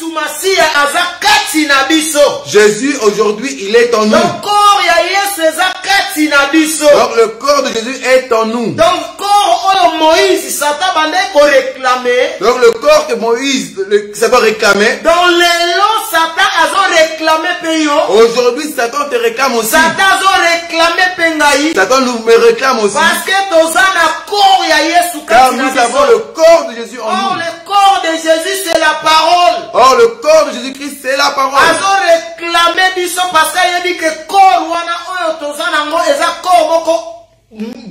Yesu Masiya azakati na biso. Jésus aujourd'hui, il est en nous. Donc corps ya Yesu azakati na biso. Donc le corps de Jésus est en nous. Donc corps oyo Moïse Satan bande ko réclamer. Donc le corps que Moïse Satan réclamait. Dans l'élo Satan azo réclamer peyo. Aujourd'hui Satan te réclame aussi. Satan azo réclamer pengai. Satan nous me réclame aussi. Parce que tozana corps ya Yesu car nous avons le corps de Jésus en nous. Or le corps de Jésus c'est la parole. Or le corps de Jésus-Christ c'est la parole. Azo réclamer biso parce qu'il dit que corps wana oyo tozana ngo eza corps moko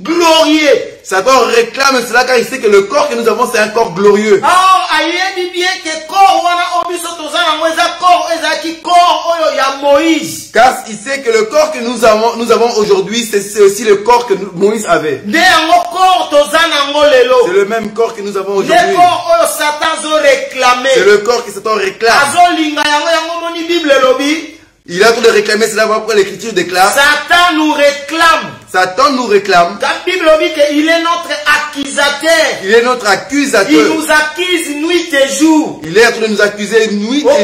glorieux. Satan réclame cela car il sait que le corps que nous avons c'est un corps glorieux. Or ayebi bien que corps wana obiso tozana ngo eza corps ezaki corps oyo ya Moïse. Car il sait que le corps que nous avons aujourd'hui c'est aussi le corps que Moïse avait. Nde yango corps tozana ngo lelo. C'est le même corps que nous avons aujourd'hui. Le corps oyo Satan zo réclamer. C'est le corps que Satan réclame. Azo linga yango moni Bible lobi. Il a tout de réclamer cela après l'écriture déclare. Satan nous réclame. Satan nous réclame. La Bible dit qu'il est notre accusateur. Il est notre accusateur. Il nous accuse nuit et jour. Il est en train de nous accuser nuit et jour.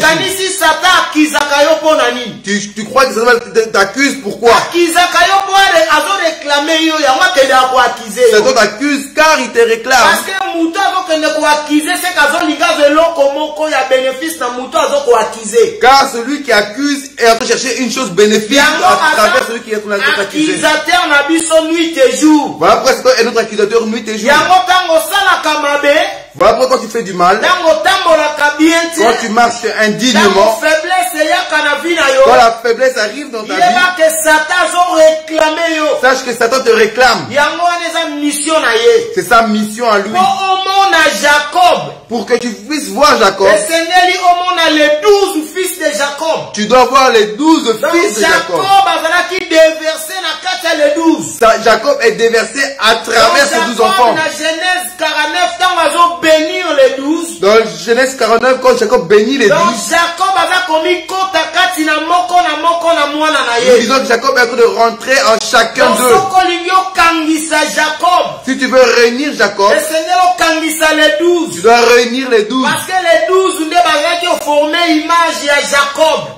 Tu crois que Satan t'accuse pourquoi? Satan t'accuse car il te réclame. Parce que car celui qui accuse est en train de chercher une chose bénéfique à travers celui qui est en train d'accuser. Voilà pourquoi Satan est notre accusateur nuit et jour. Voilà pourquoi quand tu fais du mal, quand tu marches indignement, quand la faiblesse arrive dans ta vie, sache que Satan te réclame. C'est sa mission à lui. Pour que tu puisses voir Jacob, tu dois voir les 12 fils de Jacob. Jacob est déversé à travers ses 12 enfants. Dans Genèse 49, quand Jacob bénit les 12, nous disons que Jacob est en train de rentrer en chacun d'eux. Si tu veux réunir Jacob, tu dois réunir les 12. Parce que les 12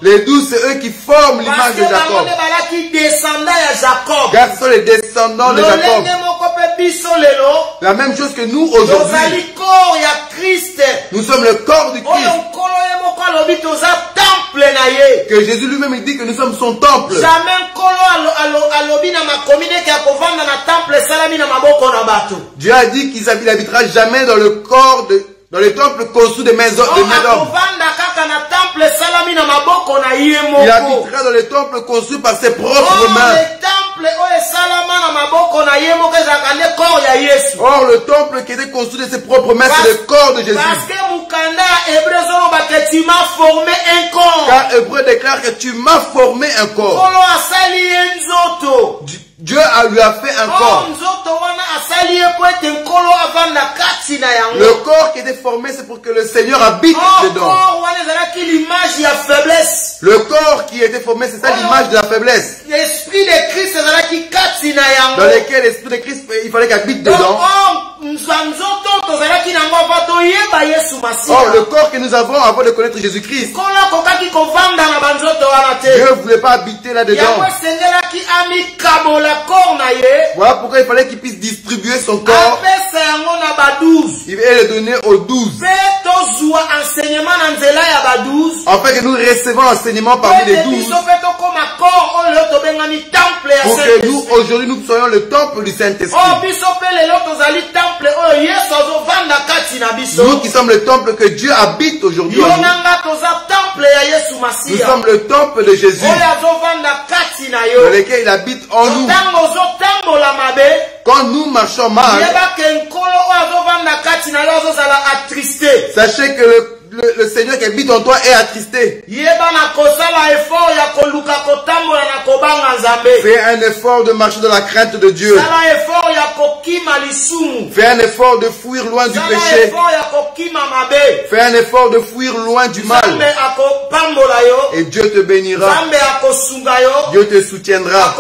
les 12 c'est eux qui forment l'image de Jacob. Car ce sont les descendants de Jacob. La même chose que nous aujourd'hui. Nous sommes le corps du Christ. Que Jésus lui-même dit que nous sommes son temple. Dieu a dit qu'il n'habitera jamais dans le corps dans le temple construit de maisons d'hommes. Il habitera dans le temple construit par ses propres mains. Or le temple qui était construit de ses propres mains, c'est le corps de Jésus. Car Hébreu déclare que tu m'as formé un corps. Dieu lui a fait un corps. Le corps qui était formé, c'est pour que le Seigneur habite dedans. Le corps qui était formé, c'est ça l'image de la faiblesse. Dans lequel l'Esprit de Christ, il fallait qu'il habite dedans. Or, le corps que nous avons avant de connaître Jésus-Christ, Dieu ne voulait pas habiter là-dedans. Voilà pourquoi il fallait qu'il puisse distribuer son corps et le donner aux 12. Afin que nous recevons l'enseignement parmi les 12. Pour que nous, aujourd'hui, nous soyons le temple du Saint-Esprit. Nous qui sommes le temple que Dieu habite aujourd'hui. Nous sommes le temple de Jésus, dans lequel il habite en nous. Quand nous marchons mal, sachez que le Seigneur qui habite en toi est attristé. Fais un effort de marcher dans la crainte de Dieu. Fais un effort de fuir loin du péché. Fais un effort de fuir loin du mal. Et Dieu te bénira. Dieu te soutiendra.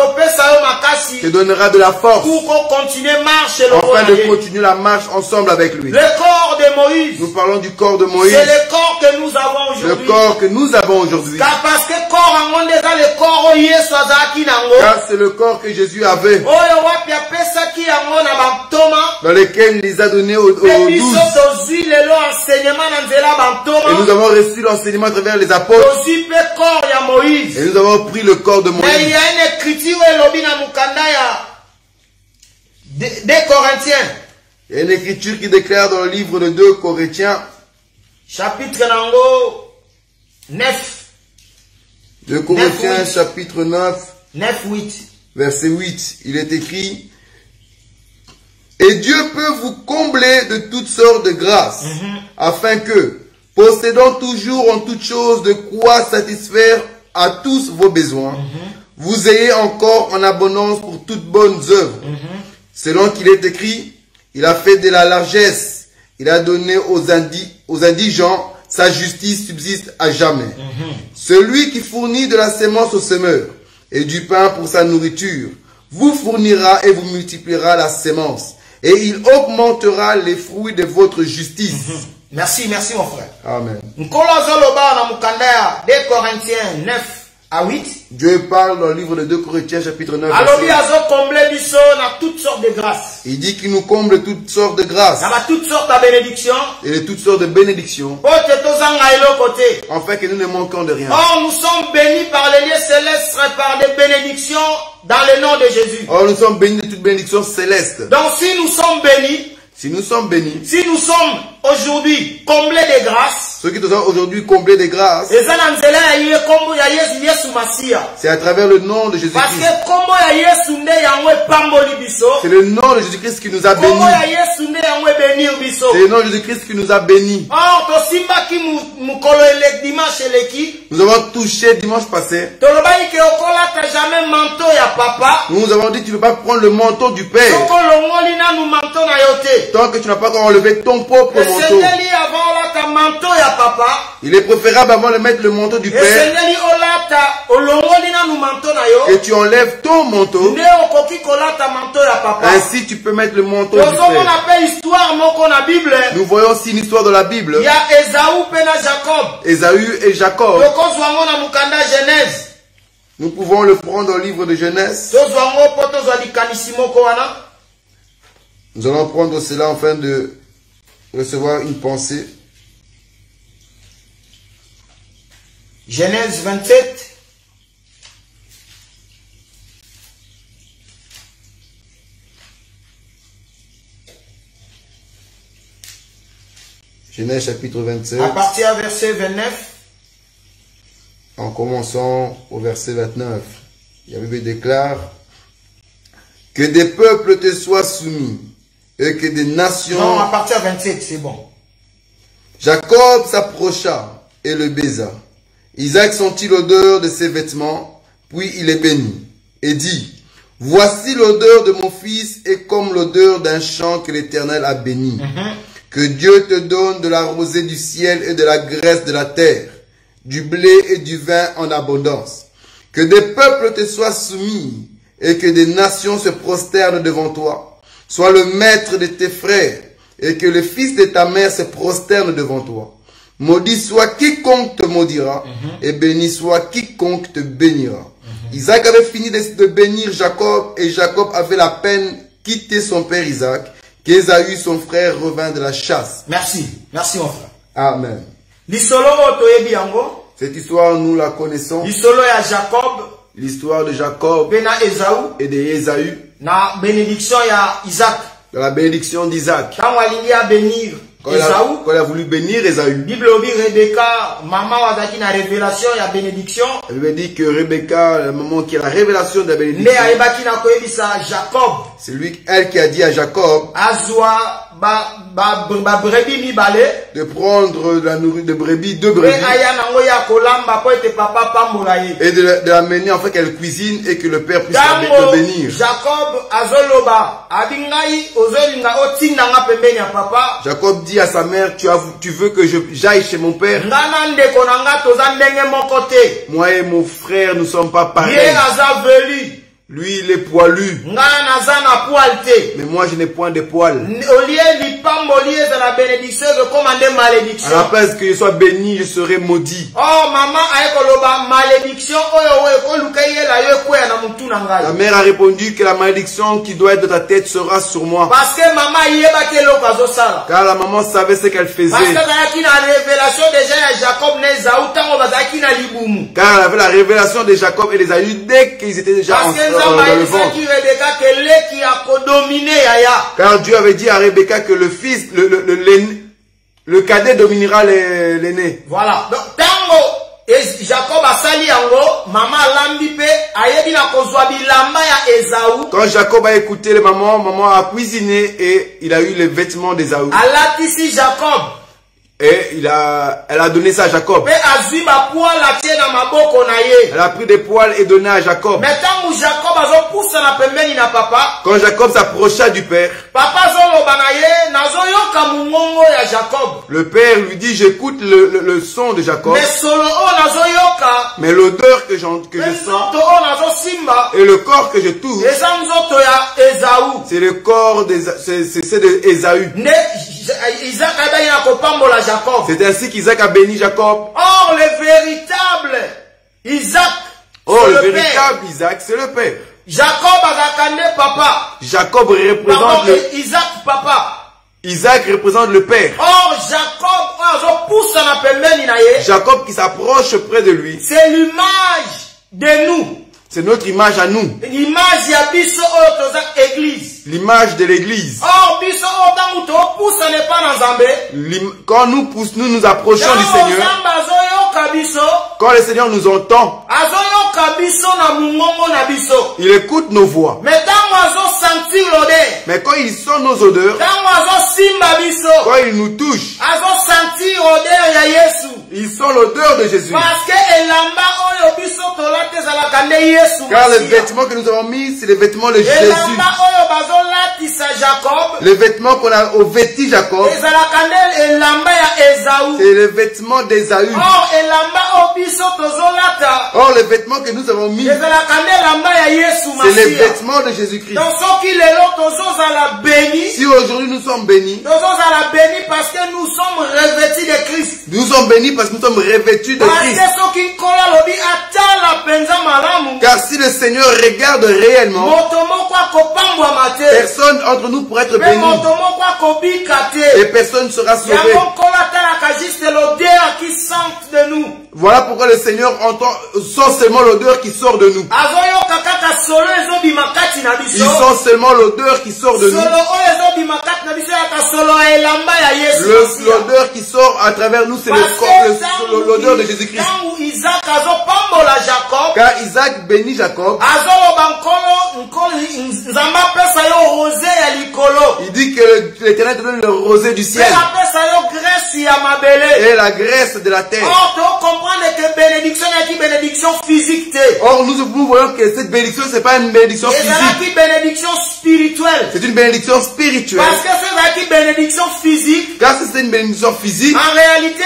Te donnera de la force afin de continuer la marche ensemble avec lui. Le corps de de Moïse. Nous parlons du corps de Moïse. C'est le corps que nous avons aujourd'hui. Le corps que nous avons aujourd'hui. Car parce que corps en monde est le corps Yesu azaki nango. Car c'est le corps que Jésus avait. Oyo wapi apesa ki yango na bantoma. Dans lequel il les a donnés aux 12. Et nous avons reçu l'enseignement à travers les apôtres. Et nous avons pris le corps de Moïse. Mais il y a une écriture des Corinthiens. Il y a une écriture qui déclare dans le livre de 2 Corinthiens. Chapitre 9. 2 Corinthiens chapitre 9. 9-8. Verset 8. Il est écrit. Et Dieu peut vous combler de toutes sortes de grâces, afin que, possédant toujours en toutes choses de quoi satisfaire à tous vos besoins, vous ayez encore en abondance pour toutes bonnes œuvres. Selon qu'il est écrit, il a fait de la largesse, il a donné aux indigents, sa justice subsiste à jamais. Celui qui fournit de la sémence au semeur et du pain pour sa nourriture, vous fournira et vous multipliera la sémence. Et il augmentera les fruits de votre justice. Merci, merci mon frère. Amen. 2 Corinthiens 9-8. Dieu parle dans le livre de 2 Corinthiens chapitre 9. Il dit qu'il nous comble toutes sortes de grâces. Et de toutes sortes de bénédictions. Afin que nous ne manquons de rien. Or nous sommes bénis par les lieux célestes par des bénédictions dans le nom de Jésus. Or nous sommes bénis de toutes bénédictions célestes. Donc si nous sommes bénis, si nous sommes aujourd'hui comblés de grâce, ceux qui sont aujourd'hui comblés de grâce, c'est à travers le nom de Jésus-Christ. C'est le nom de Jésus-Christ qui nous a bénis. C'est le nom de Jésus-Christ qui nous a bénis. Nous avons touché dimanche passé. Nous avons dit que tu ne peux pas prendre le manteau du Père tant que tu n'as pas encore enlevé ton propre manteau. Il est préférable avant de mettre le manteau du Père que tu enlèves ton manteau. Ainsi tu peux mettre le manteau du Père. Nous voyons aussi une histoire de la Bible. Il y a Ésaü et Jacob. Nous pouvons le prendre dans le livre de Genèse. Nous allons prendre cela afin de recevoir une pensée. Genèse 27. Genèse chapitre 27. À partir du verset 29. En commençant au verset 29. La Bible déclare que des peuples te soient soumis et que des nations... Non, à partir de 27, c'est bon. Jacob s'approcha et le baisa. Isaac sentit l'odeur de ses vêtements, puis il est béni, et dit, voici l'odeur de mon fils est comme l'odeur d'un champ que l'Éternel a béni. Que Dieu te donne de la rosée du ciel et de la graisse de la terre, du blé et du vin en abondance. Que des peuples te soient soumis et que des nations se prosternent devant toi. Sois le maître de tes frères et que le fils de ta mère se prosterne devant toi. Maudit soit quiconque te maudira et béni soit quiconque te bénira. Isaac avait fini de bénir Jacob et Jacob avait la peine quitté son père Isaac, qu'Ésaü son frère revint de la chasse. Merci, merci mon frère. Amen. Cette histoire nous la connaissons. L'histoire de Jacob et de Ésaü. Na bénédiction ya Isaac. Dans la bénédiction d'Isaac. Quand il a bénir quand il a voulu bénir Ésaü. Bible dit Rebecca, maman wazaki na révélation ya bénédiction. Elle lui dit que Rebecca, la maman qui a la révélation de la bénédiction. Mais aibaki na koyebisa Jacob. C'est lui, elle qui a dit à Jacob. Azwa brebis mi balé. De prendre la nourriture de brebis, 2 brebis. Et de l'amener en fait qu'elle cuisine et que le père puisse le bénir. Jacob azoloba abingai ozolinga otinda nga pembeni ya papa. Jacob dit à sa mère, tu veux que j'aille chez mon père? Moi et mon frère, nous ne sommes pas pareils. Lui, il est poilu. Nga naza na poil te. Mais moi, je n'ai point de poils. Olie lipamboli eza na bénédiction ekomande malédiction. À la place que je sois béni, je serai maudit. Oh maman ayekoloba malédiction oyo ekoluka yela yo ekweya na mutu na ngai. La mère a répondu que la malédiction qui doit être dans ta tête sera sur moi. Parce que maman yebaki eloko azosala. Car la maman savait ce qu'elle faisait. Parce que azalaki na révélation déjà ya Jacob na Esaü ntango bazalaki na libumu. Car elle avait la révélation de Jacob et d'Ésaü dès qu'ils étaient déjà dans le ventre. Car Dieu avait dit à Rebecca que le fils, le cadet dominera l'aîné. Voilà. Donc, Jacob a sali yango, maman lambi pe, ayebi na kozwa bilamba ya Esaü. Quand Jacob a écouté les mamans, maman a cuisiné et il a eu les vêtements d'Esaü. Alatisi Jacob. Et elle a donné ça à Jacob. Elle a pris des poils et donné à Jacob. Quand Jacob s'approcha du père, le père lui dit, j'écoute le son de Jacob, mais l'odeur que je sens et le corps que je touche, c'est le corps d'Ésaü. C'est ainsi qu'Isaac a béni Jacob. Or, le véritable Isaac, c'est le père. Jacob a papa. Jacob représente Isaac papa. Isaac représente le père. Or, Jacob qui s'approche près de lui. C'est l'image de nous. C'est notre image à nous. L'image L'image de l'église. Quand nous nous approchons du Seigneur, quand le Seigneur nous entend, il écoute nos voix. Mais quand il sent nos odeurs, quand il nous touche, il sent l'odeur de Jésus. Car les vêtements que nous avons mis, c'est les vêtements de Jésus. Les vêtements qu'on a vêtis Jacob, c'est les vêtements d'Ésaü. Or, les vêtements que nous avons mis, c'est les vêtements de Jésus-Christ. Si aujourd'hui nous sommes bénis, parce que nous sommes revêtus de Christ. Nous sommes bénis parce que nous sommes revêtus de Christ. Car si le Seigneur regarde réellement, personne entre nous pourra être béni. Et personne ne sera sauvé. Voilà pourquoi le Seigneur sent seulement l'odeur qui sort de nous. Il sent seulement l'odeur qui sort de nous. L'odeur qui sort à travers nous, c'est l'odeur de Jésus-Christ. Car Isaac bénit Jacob. Il dit que l'Éternel te donne le rosée du ciel et la graisse de la terre. Or, nous voyons que cette bénédiction, ce n'est pas une bénédiction physique. C'est une bénédiction spirituelle. Car si c'est une bénédiction physique, en réalité,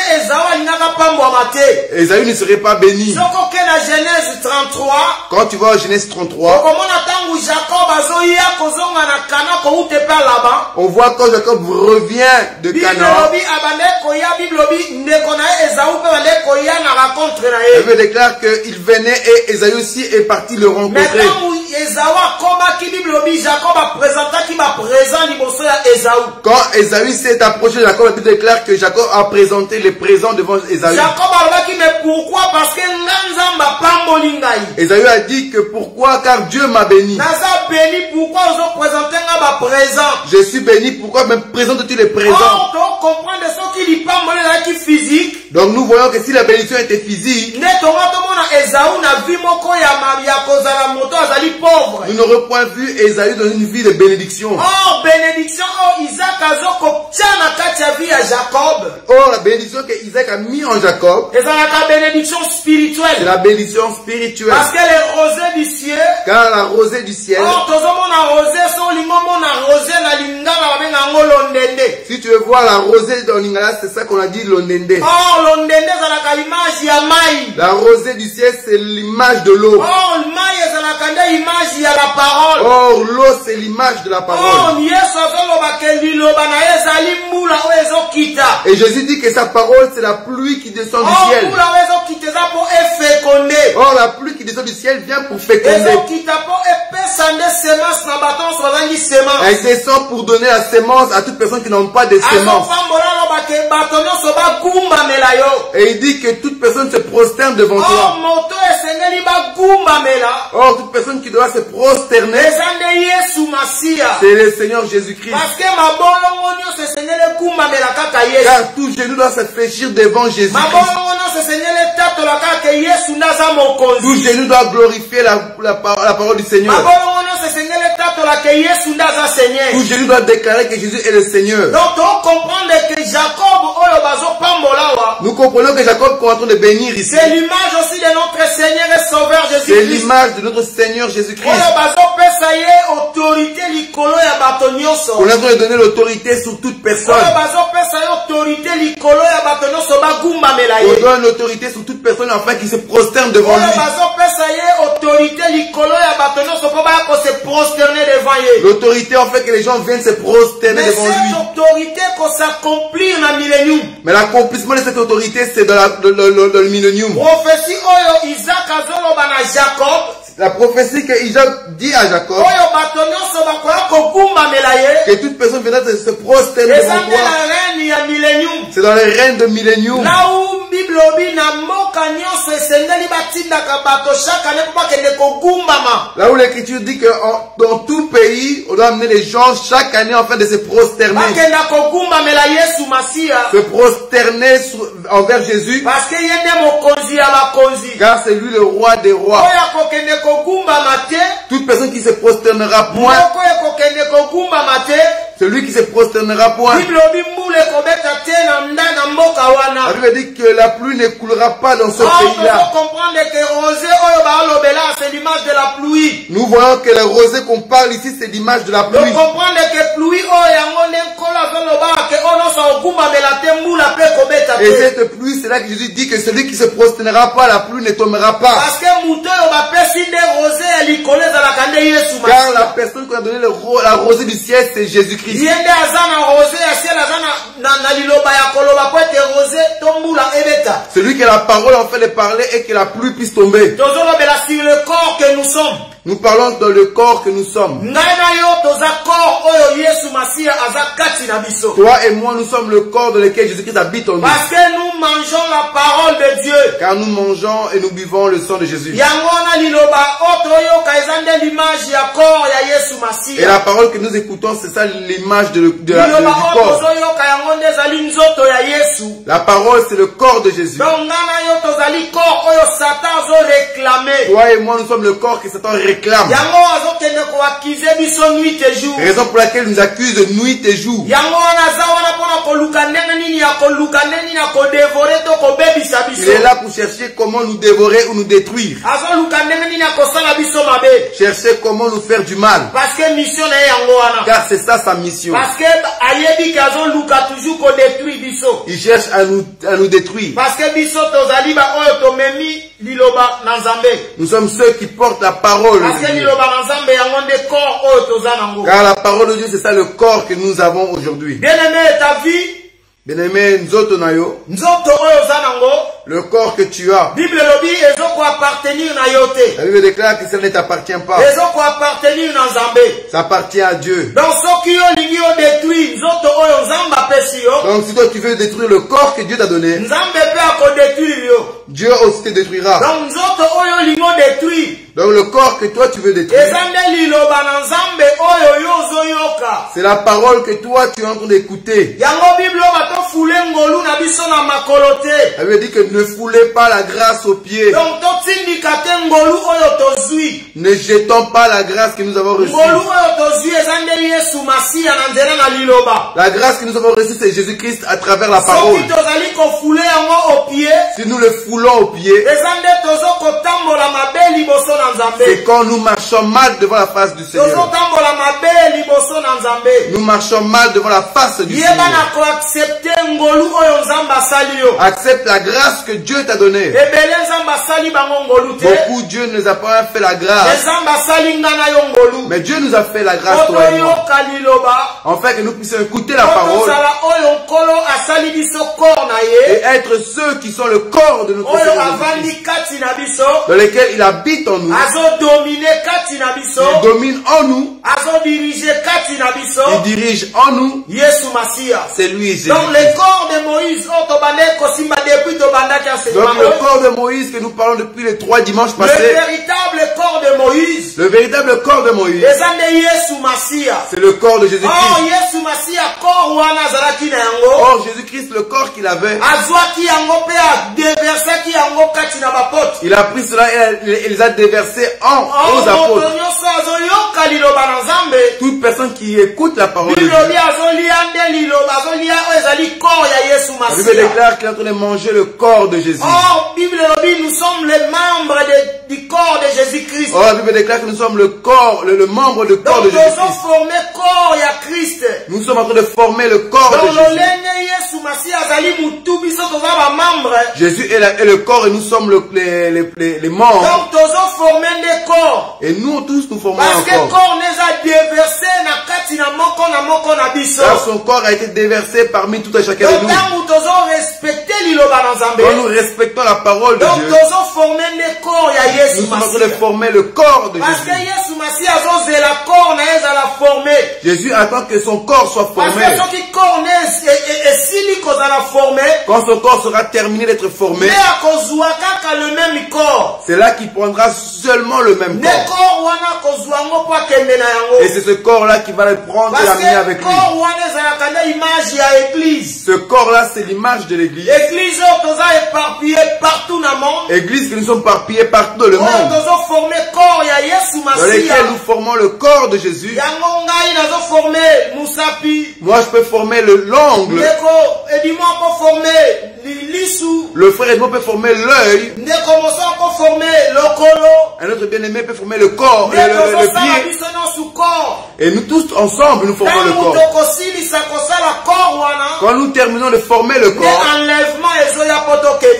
Ésaü ne serait pas béni. Genèse 33, quand tu vas en Genèse 33, on voit quand Jacob revient de Canaan. La Bible déclare qu'il venait et Ésaü aussi est parti le rencontrer. Quand Ésaü s'est approché de Jacob, la Bible déclare que Jacob a présenté les présents devant Ésaü. Mais pourquoi? Parce que Ésaü a dit que pourquoi? Car Dieu m'a béni. Je suis béni, pourquoi me présentes-tu les présents? Donc nous voyons que si la bénédiction était physique, nous n'aurions point vu Ésaü dans une vie de bénédiction. Or, la bénédiction que Isaac a mis en Jacob, c'est la bénédiction spirituelle. C'est la bénédiction spirituelle. Parce que les rosées du ciel, car la rosée du ciel, si tu veux voir la rosée dans l'Ingala, c'est ça qu'on a dit l'ondende. La rosée du ciel, c'est l'image de l'eau. image ya la parole. Or, l'eau, c'est l'image de la parole. Et Jésus dit que sa parole, c'est la pluie qui descend du ciel. Or, la pluie qui descend du ciel vient pour féconder. Elle descend pour donner la sémence à toute personne qui n'a pas de sémence. Et il dit que toute personne se prosterne devant toi. Or, toute personne qui doit se prosterner, c'est le Seigneur Jésus-Christ. Car tout genou doit se fléchir devant Jésus-Christ. Tout genou doit glorifier la parole du Seigneur. Tout genou doit déclarer que Jésus est le Seigneur. Donc, on comprend que Jacob, nous comprenons que Jacob est en train de bénir ici. c'est l'image aussi de notre Seigneur et Sauveur Jésus-Christ. C'est l'image de notre Seigneur Jésus-Christ. On a besoin de donner l'autorité sur toute personne. On donne l'autorité sur toute personne afin qu'il se prosterne devant lui. L'autorité en fait que les gens viennent se prosterner devant lui. Mais l'accomplissement de cette autorité, c'est dans le millénium. La prophétie que Isaac dit à Jacob, que toute personne viendra se prosterner devant toi, c'est dans les règnes de millénium. Là où l'écriture dit que dans tout pays, on doit amener les gens chaque année afin de se prosterner. Se prosterner envers Jésus. Car c'est lui le roi des rois. Toute personne qui se prosternera point, celui qui se prosternera point. La Bible dit que la pluie ne coulera pas dans ce pays-là. Nous voyons que le rosée qu'on parle ici, c'est l'image de la pluie. Et cette pluie, c'est là que Jésus dit que celui qui se prosternera pas, la pluie ne tombera pas. Car la personne qui a donné la rosée du ciel, c'est Jésus-Christ. Celui qui a la parole en fait de parler et que la pluie puisse tomber. Nous parlons dans le corps que nous sommes. Toi et moi, nous sommes le corps dans lequel Jésus-Christ habite en nous. Parce que nous mangeons la parole de Dieu. Car nous mangeons et nous buvons le sang de Jésus. Et la parole que nous écoutons, c'est ça l'image du corps. La parole, c'est le corps de Jésus. Toi et moi, nous sommes le corps que Satan réclame. Raison pour laquelle nous accuse de nuit et jour. Il est là pour chercher comment nous dévorer ou nous détruire. Chercher comment nous faire du mal. Car c'est ça sa mission. Il cherche à nous détruire. Nous sommes ceux qui portent la parole de Dieu. Car la parole de Dieu, c'est ça le corps que nous avons aujourd'hui. Bien-aimé, ta vie, bien-aimé, nzoto nayo, le corps que tu as. La Bible déclare que ça ne t'appartient pas. Ça appartient à Dieu. Donc si toi tu veux détruire le corps que Dieu t'a donné, Dieu aussi te détruira. Donc le corps que toi tu veux détruire, c'est la parole que toi tu es en train d'écouter. La Bible dit que ne foulez pas la grâce aux pieds. Ne jetons pas la grâce que nous avons reçue. La grâce que nous avons reçue, c'est Jésus-Christ à travers la parole. Si nous le foulons aux pieds, C'est quand nous marchons mal devant la face du Seigneur. Nous marchons mal devant la face du Seigneur. Accepte la grâce que Dieu t'a donnée. Beaucoup Dieu ne nous a pas fait la grâce. Mais Dieu nous a fait la grâce toi et moi. En fait que nous puissions écouter la parole et être ceux qui sont le corps de notre Seigneur Jésus-Christ, dans lesquels il habite en nous, il domine en nous, il dirige en nous. C'est lui Jésus. Donc le corps de Moïse, donc le corps de Moïse que nous parlons depuis les 3 dimanches passés, le véritable corps de Moïse, c'est le corps de Jésus-Christ. Or Jésus-Christ, le corps qu'il avait, il a pris cela et les a déversés aux apôtres. Toute personne qui écoute la parole de Dieu, la Bible déclare qu'il est en train de manger le corps de Jésus. Or, nous sommes les membres du corps de Jésus-Christ. Or, la Bible déclare que nous sommes le corps, le membre du corps de Jésus-Christ. Nous sommes en train de former le corps de Jésus. Jésus est le corps et nous sommes les membres. Et nous tous nous formons un corps. Car son corps a été déversé parmi tout et chacun de nous. Quand nous respectons la parole de Dieu, nous sommes en train de former le corps de Jésus. Jésus attend que son corps soit formé. Quand son corps sera terminé d'être formé, c'est là qu'il prendra seulement le même corps. Et c'est ce corps-là qui va le prendre et l'amener avec lui. Ce corps-là, c'est l'image de l'église. Église que nous sommes éparpillés partout dans le monde, dans lesquels nous formons le corps de Jésus. Moi, je peux former l'ongle. Le frère Edmond peut former l'œil. Un autre bien-aimé peut former le corps, le pied. Et nous tous ensemble, nous formons le corps. Quand nous terminons de former le corps,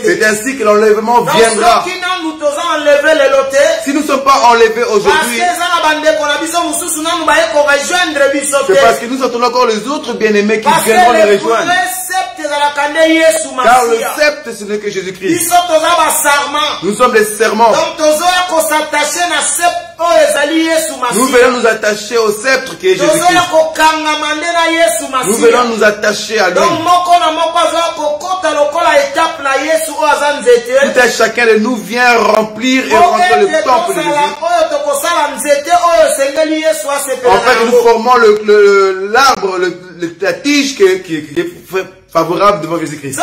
c'est ainsi que l'enlèvement viendra. Si nous ne sommes pas enlevés aujourd'hui, c'est parce que nous attendons encore les autres bien-aimés qui viendront nous rejoindre. Car le sceptre, ce n'est que Jésus-Christ. Nous sommes des serments. Nous venons nous attacher au sceptre qui est Jésus-Christ. Nous venons nous attacher à lui. Tout à chacun de nous vient remplir et rentrer le temple de Jésus. En fait, nous formons l'arbre, la tige qui est favorable devant Jésus-Christ.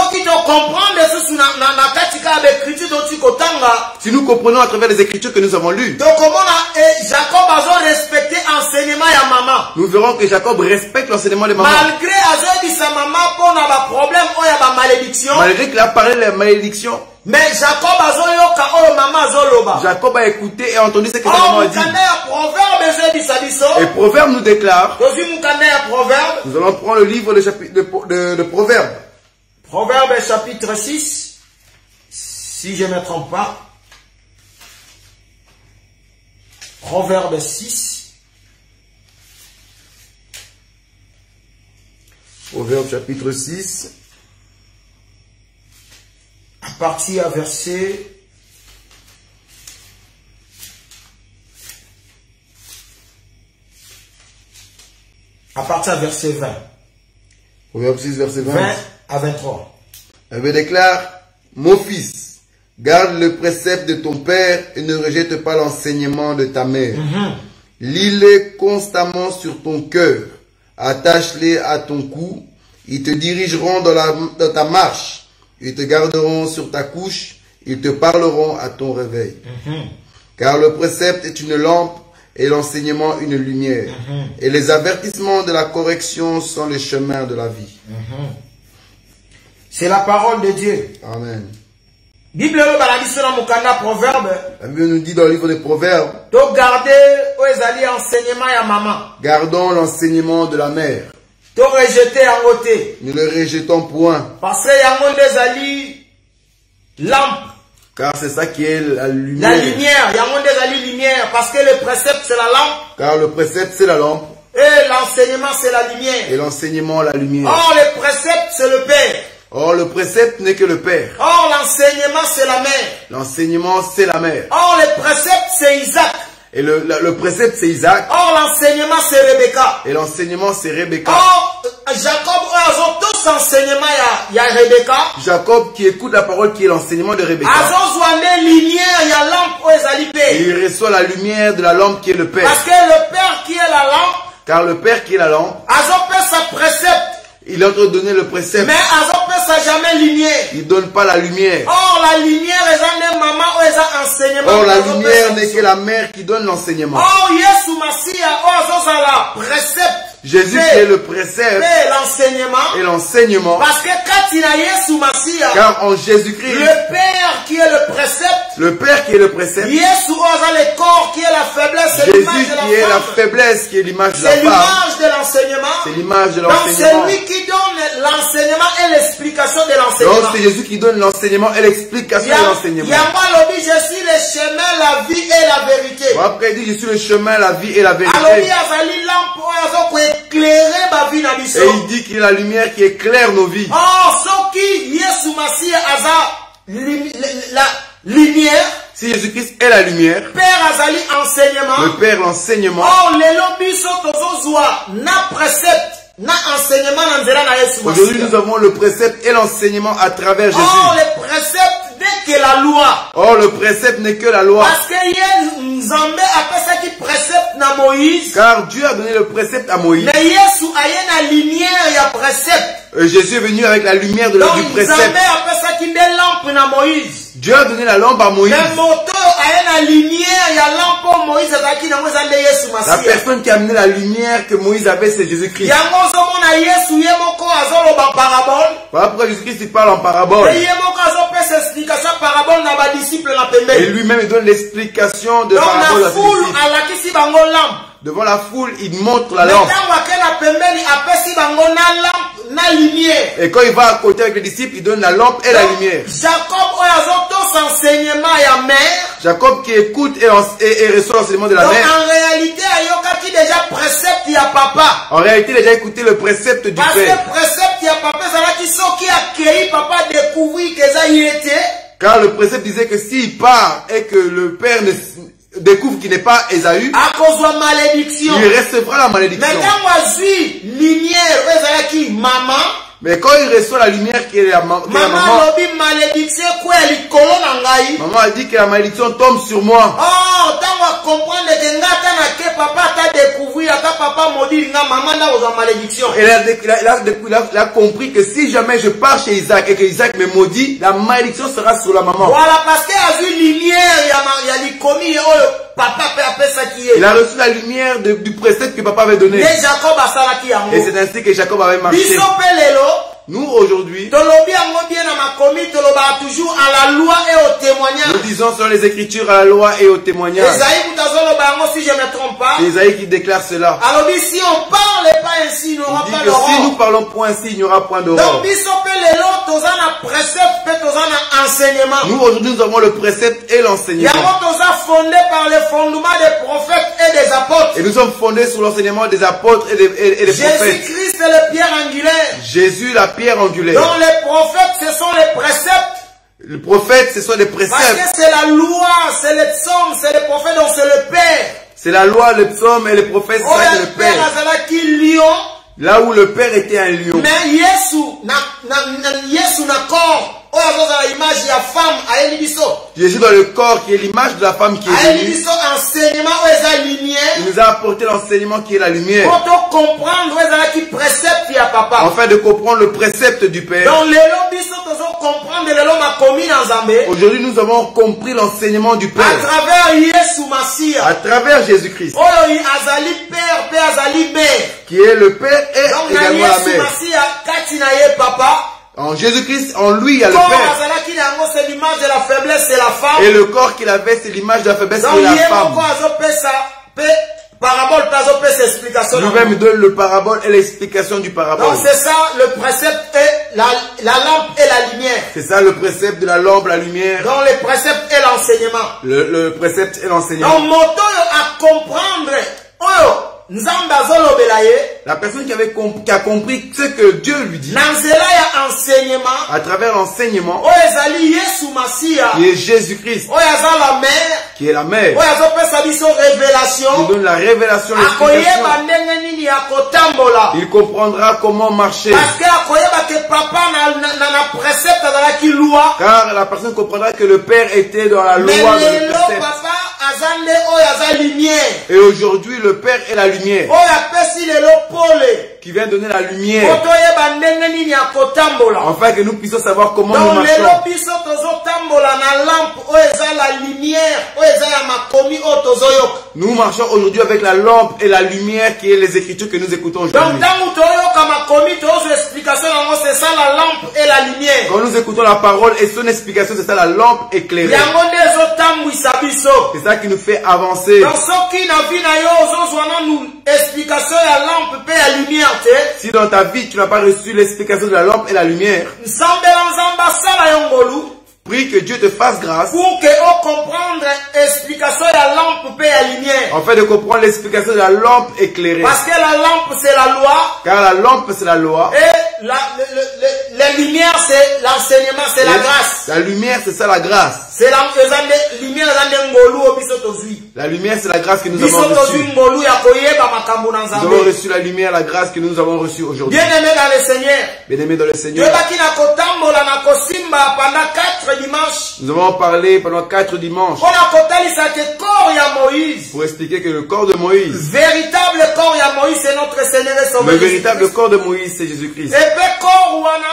Si nous comprenons à travers les écritures que nous avons lues, nous verrons que Jacob respecte l'enseignement de maman. Malgré qu'il a parlé de la malédiction, mais Jacob a écouté et entendu ce que sa maman a dit. Et Proverbe nous déclare, nous allons prendre le livre de Proverbe. Proverbe chapitre 6, si je ne me trompe pas. Proverbe 6. Proverbe chapitre 6. À partir à verset verset 20. Proverbe 6, verset 20. 20 à 23. Elle déclare, mon fils, garde le précepte de ton père et ne rejette pas l'enseignement de ta mère. Lis-les constamment sur ton cœur. Attache-les à ton cou. Ils te dirigeront dans ta marche. Ils te garderont sur ta couche. Ils te parleront à ton réveil. Car le précepte est une lampe et l'enseignement une lumière. Et les avertissements de la correction sont les chemins de la vie. C'est la parole de Dieu. Amen. Bible le baladi sur mukanda proverbe. La Bible nous dit dans le livre des Proverbes. To garder oezali enseignement ya maman. Gardons l'enseignement de la mère. To rejeter en côté. Ne le rejetons point. Parce que yango ndezali lampe. Car c'est ça qui est la lumière. La lumière, yango ndezali lumière. Parce que le précepte c'est la lampe. Car le précepte c'est la lampe. Et l'enseignement c'est la lumière. Et l'enseignement la lumière. Or le précepte c'est le Père. Or le précepte n'est que le Père. Or l'enseignement c'est la mère. L'enseignement c'est la mère. Or le précepte c'est Isaac. Et le précepte c'est Isaac. Or l'enseignement c'est Rebecca. Et l'enseignement c'est Rebecca. Or Jacob a tous enseignement ya Rebecca. Jacob qui écoute la parole qui est l'enseignement de Rebecca. Il reçoit la lumière de la lampe qui est le Père. Parce que le Père qui est la lampe. Car le Père qui est la lampe. Il a donné le précepte. Mais jamais lumière. Il donne pas la lumière. Or la lumière est maman enseignement. Or la lumière n'est que la mère qui donne l'enseignement. Or Yesu Masia la précepte. Jésus qui est le précepte et l'enseignement. Parce que quand il a Yesu Masia, car en Jésus-Christ, le Père qui est le précepte, le Père qui est le précepte, Yesu a le corps qui est la faiblesse, Jésus qui est la faiblesse, qui est l'image de la femme. C'est l'image de l'enseignement. C'est l'image de Donc l'enseignement. c'est lui qui donne l'enseignement et l'explication de l'enseignement. Donc c'est Jésus qui donne l'enseignement et l'explication de l'enseignement. Je suis le chemin, la vie et la vérité. Après il dit je suis le chemin, la vie et la vérité. Et il dit qu'il est la lumière qui éclaire nos vies. Oh, ce qui Yesu Masia la lumière. Si Jésus-Christ est la lumière, Père Azali enseignement. Le Père l'enseignement. Oh, les lobbies sont na précepte. Aujourd'hui nous avons le précepte et l'enseignement à travers Jésus. Oh, le précepte n'est que la loi. Or le précepte n'est que la loi. Parce que Nzambe appelle ça qui précepte na Moïse. Car Dieu a donné le précepte à Moïse. Mais Yesu a la lumière et a précepte. Jésus est venu avec la lumière du précepte. Nzambe appelle ça qui met lampe na Moïse. Dieu a donné la lampe à Moïse. Le moteur a la lumière et la lampe Moïse a la personne qui a amené la lumière que Moïse avait, c'est Jésus-Christ. Après Jésus-Christ il parle en parabole. Et lui-même il donne l'explication de parabole à ses disciples. Devant la foule, il montre la lampe. Et quand il va à côté avec les disciples, il donne la lampe et la lumière. Jacob qui écoute et reçoit l'enseignement de la mère. En réalité, il a déjà écouté le précepte du Père. Car le précepte disait que s'il part et que le Père découvre qu'il n'est pas Ésaü, il recevra la malédiction. Mais quand il reçoit la lumière qui est la maman, maman a dit que la malédiction tombe sur moi. Et il a compris que si jamais je pars chez Isaac et que Isaac me maudit, la malédiction sera sur la maman. Voilà, parce qu'il a vu lumière, il a reçu la lumière du précepte que papa avait donné. Et c'est ainsi que Jacob avait marché. Nous aujourd'hui, nous disons sur les Écritures à la loi et au témoignage. C'est Isaïe qui déclare cela. Si on parle pas ainsi, il n'y aura pas d'aurore. Si nous parlons point ainsi, il n'y aura point d'aurore. Nous aujourd'hui nous avons le précepte et l'enseignement. Fondé par le fondement des prophètes et des apôtres. Et nous sommes fondés sur l'enseignement des apôtres et des prophètes. Jésus-Christ est le pierre angulaire. Jésus la pierre angulaire. Donc les prophètes ce sont les préceptes. Les prophètes ce sont les préceptes. Parce que c'est la loi, c'est les psaumes, c'est les prophètes, donc c'est le Père. C'est la loi, le psaume et les prophètes, c'est le Père. Là où le Père était un lion. Mais Yesu n'a corps. Jésus dans le corps qui est l'image de la femme qui est venue. Il nous a apporté l'enseignement qui est la lumière. Afin de comprendre le précepte du Père. Aujourd'hui nous avons compris l'enseignement du Père. À travers Jésus-Christ. Qui est le Père et également la mère. En Jésus-Christ, en lui, il y a le Corps Père. azalaki nango, c'est l'image de la faiblesse, c'est la femme. Et le corps qu'il avait, c'est l'image de la faiblesse Donc de la il y a femme. encore azopesa pe parabole azopesa explication. Lui-même donne le parabole et l'explication du parabole. Donc c'est ça le précepte et la lampe et la lumière. C'est ça le précepte de la lampe, la lumière. Donc le précepte et l'enseignement. Le précepte et l'enseignement. Donc moto à comprendre oyo nzambe azolobela ye. La personne qui a compris ce que Dieu lui dit Nanzela ya enseignement. à travers l'enseignement Oyo ezali Yesu Masia. qui est Jésus-Christ, Oyo aza la mère. qui est la mère, Oyo azopesa biso révélation. qui donne la révélation, Akoyeba l'explication. ndenge nini ya kotambola. Il comprendra comment marcher. Parce que akoyeba que papa na précepte azalaki loi. Car la personne comprendra que le Père était dans la loi Mais de le lelo précepte. papa azande oyo aza lumière. Et aujourd'hui, le Père est la lumière Oyo apesi lelo pole. qui vient donner la lumière, Otoyeba ndenge nini ya kotambola. afin que nous puissions savoir comment nous Donc lelo marchons. biso tozotambola na lampe oyo eza la lumière oyo eza ya makomi oyo tozoyoka. Nous marchons aujourd'hui avec la lampe et la lumière qui est les Écritures que nous écoutons Donc aujourd'hui. ntango toyoka makomi tozo explication yango c'est ça la lampe et la lumière. Quand nous écoutons la parole et son explication, c'est ça la lampe éclairée. Yango nde ezotambwisa biso. C'est ça qui nous fait avancer. Donc soki na vie na yo ozozwa nanu explication ya lampe pe ya lumière te. Si dans ta vie, tu n'as pas reçu l'explication de la lampe et la lumière, Nzambela nzamba sala yo ngolu. prie que Dieu te fasse grâce Pour que on comprendre explication ya lampe pe ya lumière. afin de comprendre l'explication de la lampe éclairée. Parce que la lampe c'est la loi Car la lampe, c'est la loi. et la lumière c'est l'enseignement, c'est la grâce. La lumière, c'est ça la grâce. C'est la lumière ezande ngolu obiso tozui. La lumière, c'est la grâce que nous Biso avons tozui reçue. ngolu ya koyeba makambo na Nous avons nzambe. reçu la lumière, la grâce que nous avons reçue aujourd'hui. Bien-aimé dans le Seigneur. Bien-aimés dans le Seigneur, Toyebaki na kotambola na kosimba pendant 4 dimanches. nous avons parlé pendant 4 dimanches On a kotalisa que corps ya Moïse. pour expliquer que le corps de Moïse, Véritable corps ya Moïse c'est notre Seigneur et Sauveur. le véritable corps de Moïse, c'est Jésus-Christ. Et puis corps wana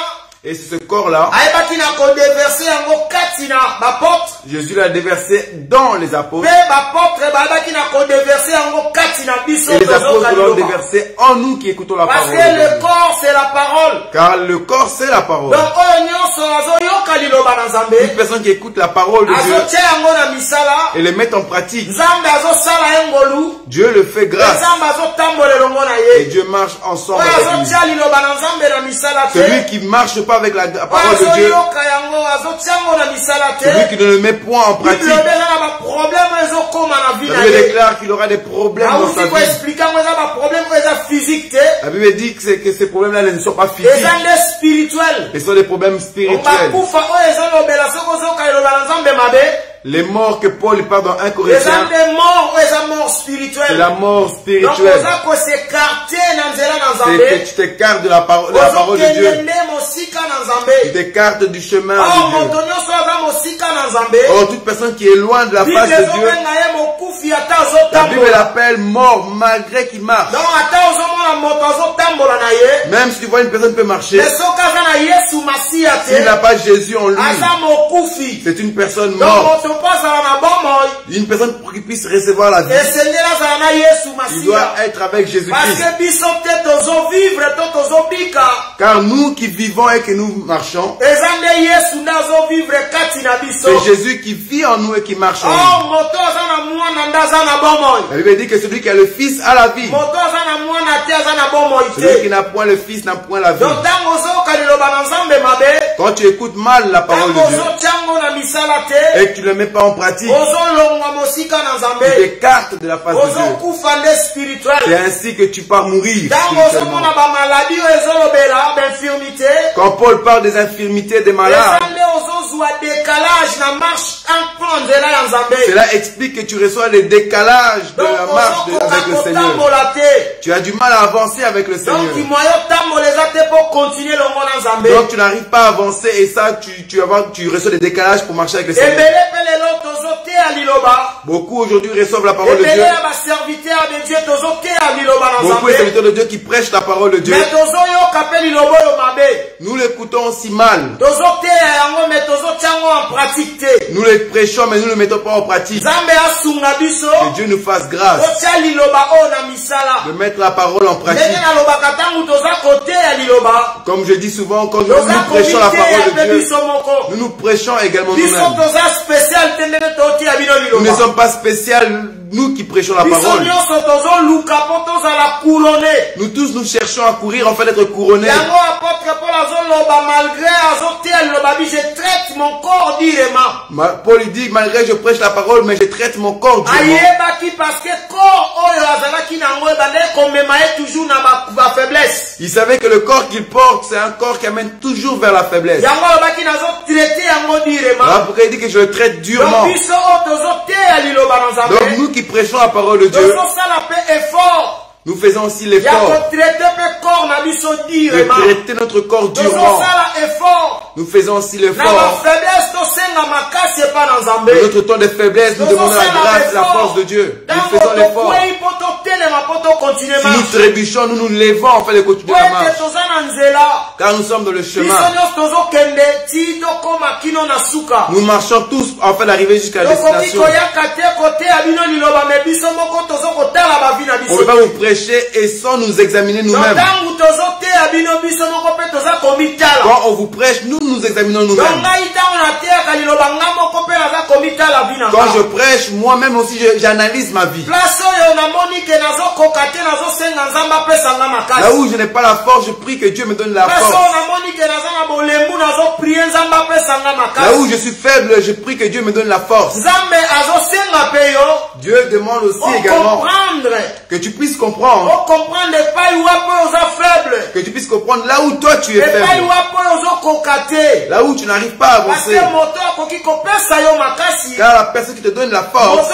Et c'est ce corps-là, ayebaki na kodeverse yango kati na bapôtre. Jésus l'a déversé dans les apôtres. Pe bapôtre bayebaki na kodeverse yango kati na biso Et les apôtres tozoka l'ont liloba. déversé en nous qui écoutons la Parce parole. que le aujourd'hui. corps c'est la parole. Car le corps, c'est la parole. Donc oyo nyonso azoyoka liloba na Une Nzambe personne qui écoute la parole de Dieu azotia yango na misala. et le met en pratique, Nzambe azosala ye ngolu. Dieu le fait grâce. Nzambe azotambola elongo na Et ye. Dieu marche ensemble Oyo avec lui. azotia liloba na Nzambe na misala te. Celui qui ne marche pas avec la parole Oyo de Dieu, azoyoka yango azotia yango na misala celui te. qui ne le met point en pratique, Bible eza na baproblème ezokoma na vie la na Bible ye. déclare qu'il aura des problèmes dans sa Ausi vie. koexplike yango eza baproblème oyo eza physique te. La Bible dit que ces problèmes-là ne sont pas physiques, Eza nde spirituel. mais sont des problèmes spirituels. Bakufa oyo ezolobela soki ozoka eloba na Nzambe mabe. Les morts que Paul parle dans 1 Eza Corinthiens, nde mort oyo eza mort c'est spirituel. la mort Donc spirituelle. oza kosekarte na nzela na C'est Nzambe. que tu t'écartes de la parole de Dieu. Ozokende nde mosika na Tu Nzambe. t'écartes du chemin Or de Dieu. moto nyonso aza mosika na Nzambe. Or, toute personne qui est loin de la Bible face de Dieu, ezobenga ye mokufi ata la Bible azotambola. l'appelle mort malgré qu'il marche. Donc ata ozomona moto azotambola na ye. Même si tu vois une personne peut marcher, Mais soki aza na Yesu Masiya s'il n'a te, pas Jésus en lui, aza mokufi. c'est une personne Donc morte. moto mpo azala na bomoi. Une personne pour qu'il puisse recevoir la vie, Esengeli azala na Yesu il doit Masiya. être avec Parce Jésus-Christ. que biso te tozovivre to tozobika. Car nous qui vivons et que nous marchons, Eza nde Yesu nde azovivre kati na biso. c'est Jésus qui vit en nous et qui marche en nous. Or moto aza na mwana nde aza na bomoi. La Bible dit que celui qui a le Fils a la vie. Moto aza na mwana te aza na bomoi Celui qui te. n'a point le Fils n'a point la vie. Donc ntango ozoyoka liloba na Nzambe mabe, Quand tu écoutes mal la parole ntango de Dieu ozotia yango na misala te, et que tu ne le mets pas en pratique, ozolongwa mosika na tu Nzambe, t'écartes de la face de Dieu. ozokufa nde C'est spirituel. ainsi que tu pars mourir Ntango spirituellement. ozomona bamaladi oyo ezolobela bainfirmité, Quand Paul parle des infirmités des eza malades, nde ozozwa décalage na marche mpo na nzela ya Nzambe. cela explique que tu reçois les décalages de Donc la marche ozokoka avec le Seigneur. kotambola te. Tu as du mal à avancer avec le Donc Seigneur. kimoyo tambola eza te mpo continuer longo na Nzambe. Donc tu n'arrives pas à avancer et ça, tu reçois des décalages pour marcher avec le Seigneur. Ebele pe lelo tozoteya Beaucoup aujourd'hui reçoivent la parole de Dieu. Beaucoup de serviteurs de Dieu qui prêchent la parole de Dieu. Nous l'écoutons si mal. Nous les prêchons mais nous ne le mettons pas en pratique. Que Dieu nous fasse grâce de mettre la parole en pratique. Comme je dis souvent, quand nous prêchons la parole de Dieu, nous prêchons également nous-mêmes. Nous ne sommes pas spéciaux, nous qui prêchons la parole. Nous tous nous cherchons à courir en fait d'être couronnés. Paul dit, malgré je prêche la parole, mais je traite mon corps durement. Il savait que le corps qu'il porte, c'est un corps qui amène toujours vers la faiblesse. Après il dit que je le traite durement. Donc nous qui prêchons la parole de Dieu, nous faisons aussi l'effort de traiter notre corps durement. Nous faisons aussi l'effort de notre temps de faiblesse, nous demandons la grâce, la force de Dieu. Nous faisons l'effort. Si nous trébuchons, nous nous levons en fait de continuer la marche. Car nous sommes dans le chemin. Nous marchons tous en fait d'arriver jusqu'à la destination. On ne peut pas vous prêcher et sans nous examiner nous-mêmes. Quand on vous prêche, nous nous examinons nous-mêmes. Quand je prêche, moi-même aussi j'analyse ma vie. Là où je n'ai pas la force, je prie que Dieu me donne la force. Là où je suis faible, je prie que Dieu me donne la force. Dieu demande aussi également que tu puisses comprendre. Que tu puisses comprendre là où toi tu es faible. Là où tu n'arrives pas à avancer. Car la personne qui te donne la force,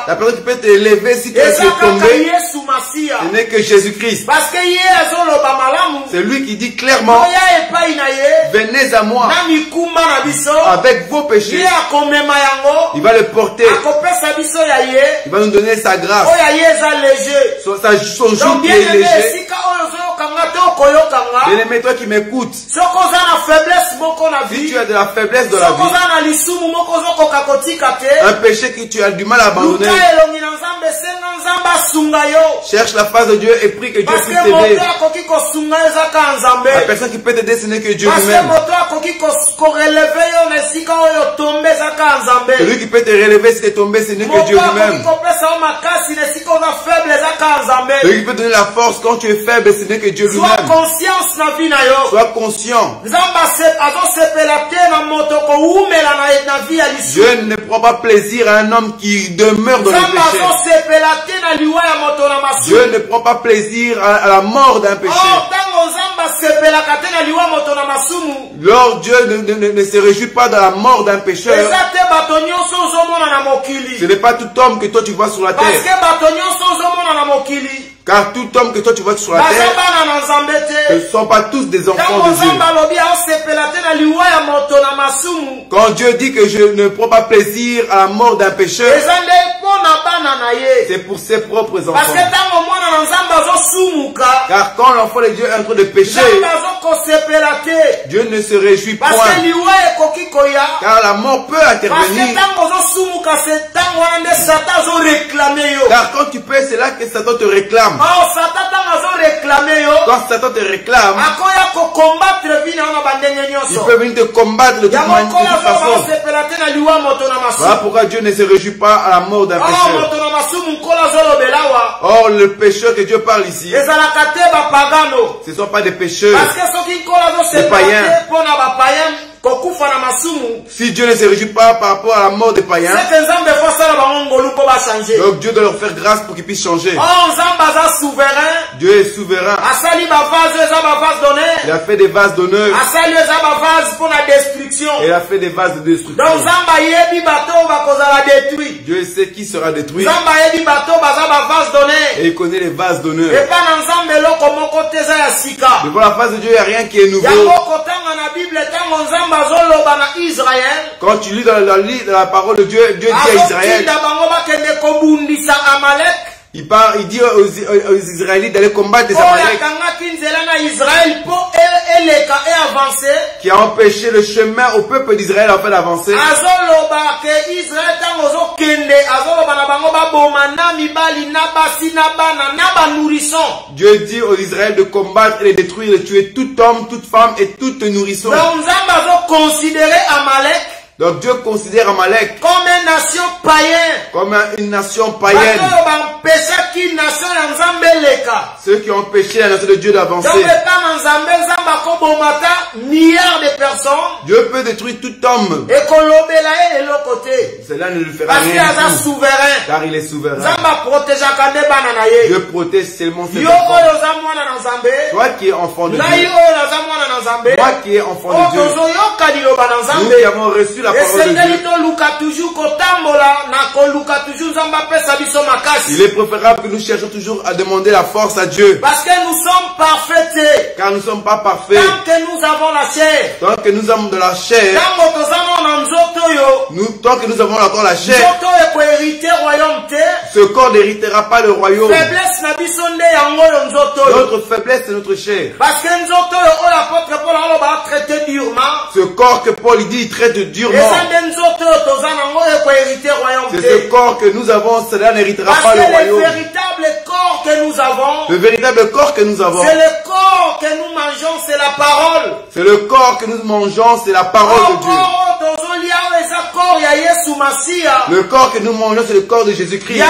la personne qui peut t'élever si tu es tombé, ce n'est que Jésus-Christ. C'est lui qui dit clairement, venez à moi avec vos péchés. Il va le porter. Il va nous donner sa grâce. Son joug qui est léger. Bien-aimé, toi qui m'écoutes, si tu as de la faiblesse dans la vie, un péché que tu as du mal à abandonner, cherche la face de Dieu et prie que Dieu puisse t'aider. La personne qui peut t'aider, ce n'est que Dieu lui-même. Celui qui peut te relever si tu es tombé, ce n'est que Dieu lui-même. Celui qui peut te donner la force quand tu es faible, ce n'est que Dieu lui-même. Sois conscient. Dieu ne prend pas plaisir à un homme qui demeure dans le péché. Dieu ne prend pas plaisir à la mort d'un péché. Lors Dieu ne se réjouit pas de la mort d'un pécheur. Ce n'est pas tout homme que toi tu vois sur la terre. Car tout homme que toi tu vois sur la terre, ce ne sont pas tous des enfants de Dieu. Quand Dieu dit que je ne prends pas plaisir à la mort d'un pécheur, c'est pour ses propres enfants. Car quand l'enfant de Dieu est en train de pécher, Dieu ne se réjouit point. Car la mort peut intervenir. Car quand tu pèses, c'est là que Satan te réclame. Quand Satan te réclame, il peut venir te combattre de toute façon. Voilà pourquoi Dieu ne se réjouit pas à la mort d'un pécheur. Or, le pécheur que Dieu parle ici, ce ne sont pas des pécheurs, des païens. Si Dieu ne se réjouit pas par rapport à la mort des païens, donc Dieu doit leur faire grâce pour qu'ils puissent changer. Dieu est souverain. Il a fait des vases d'honneur. Et il a fait des vases de destruction. Dieu sait qui sera détruit. Et il connaît les vases d'honneur. Devant la face de Dieu, il n'y a rien qui est nouveau. Quand tu lis dans la parole de Dieu, Dieu dit à Israël, il dit aux Israélites d'aller combattre les Amalek, qui a empêché le chemin au peuple d'Israël afin d'avancer. Dieu dit aux Israéliens de combattre et de détruire, de tuer tout homme, toute femme et toute nourrisson. Donc Dieu considère Amalek comme une nation païenne. Comme une nation païenne. Ceux qui ont empêché la nation de Dieu d'avancer. Dieu peut détruire tout homme. Cela ne lui fera rien du tout, car il est souverain. Dieu protège seulement ses enfants. Toi qui es enfant de Dieu, moi qui es enfant de Dieu, nous qui avons reçu la parole de Dieu, il est préférable que nous cherchions toujours à demander la force à Dieu. Parce que nous sommes parfaits. Car nous ne sommes pas parfaits. Tant que nous avons la chair. Tant que nous avons de la chair. Tant que nous avons encore la chair. Ce corps n'héritera pas le royaume. Notre faiblesse, c'est notre chair. Parce que ce corps que Paul dit, il traite durement. C'est ce corps que nous avons, cela n'héritera pas le royaume. Le véritable corps que nous avons, le véritable corps que nous avons, c'est le corps que nous mangeons, c'est la parole. C'est le corps que nous mangeons, c'est la parole de Dieu. Le corps que nous mangeons, c'est le corps de Jésus-Christ.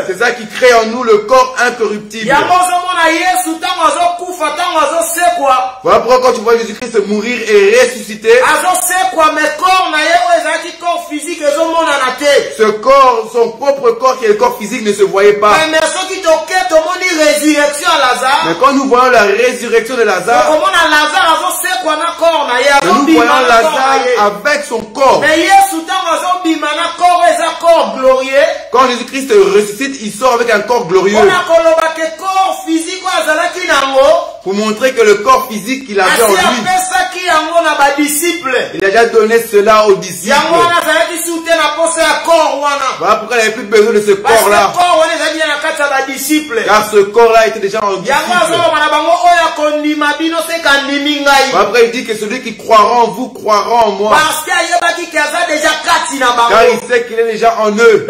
C'est ça qui crée en nous le corps incorruptible. Voilà pourquoi quand tu vois Jésus-Christ mourir et ressusciter, ce corps, son propre corps qui est le corps physique, ne se voyait pas. Mais quand nous voyons la résurrection de Lazare, nous voyons Lazare avec son corps. Quand Jésus-Christ ressuscite, il sort avec un corps glorieux. Pour montrer que le corps physique qu'il avait en lui, il a déjà donné cela aux disciples. Voilà pourquoi il n'avait plus besoin de ce corps-là. Car ce corps-là était déjà en disciple. Après il dit que celui qui croira en vous croira en moi. Car il sait qu'il est déjà en eux.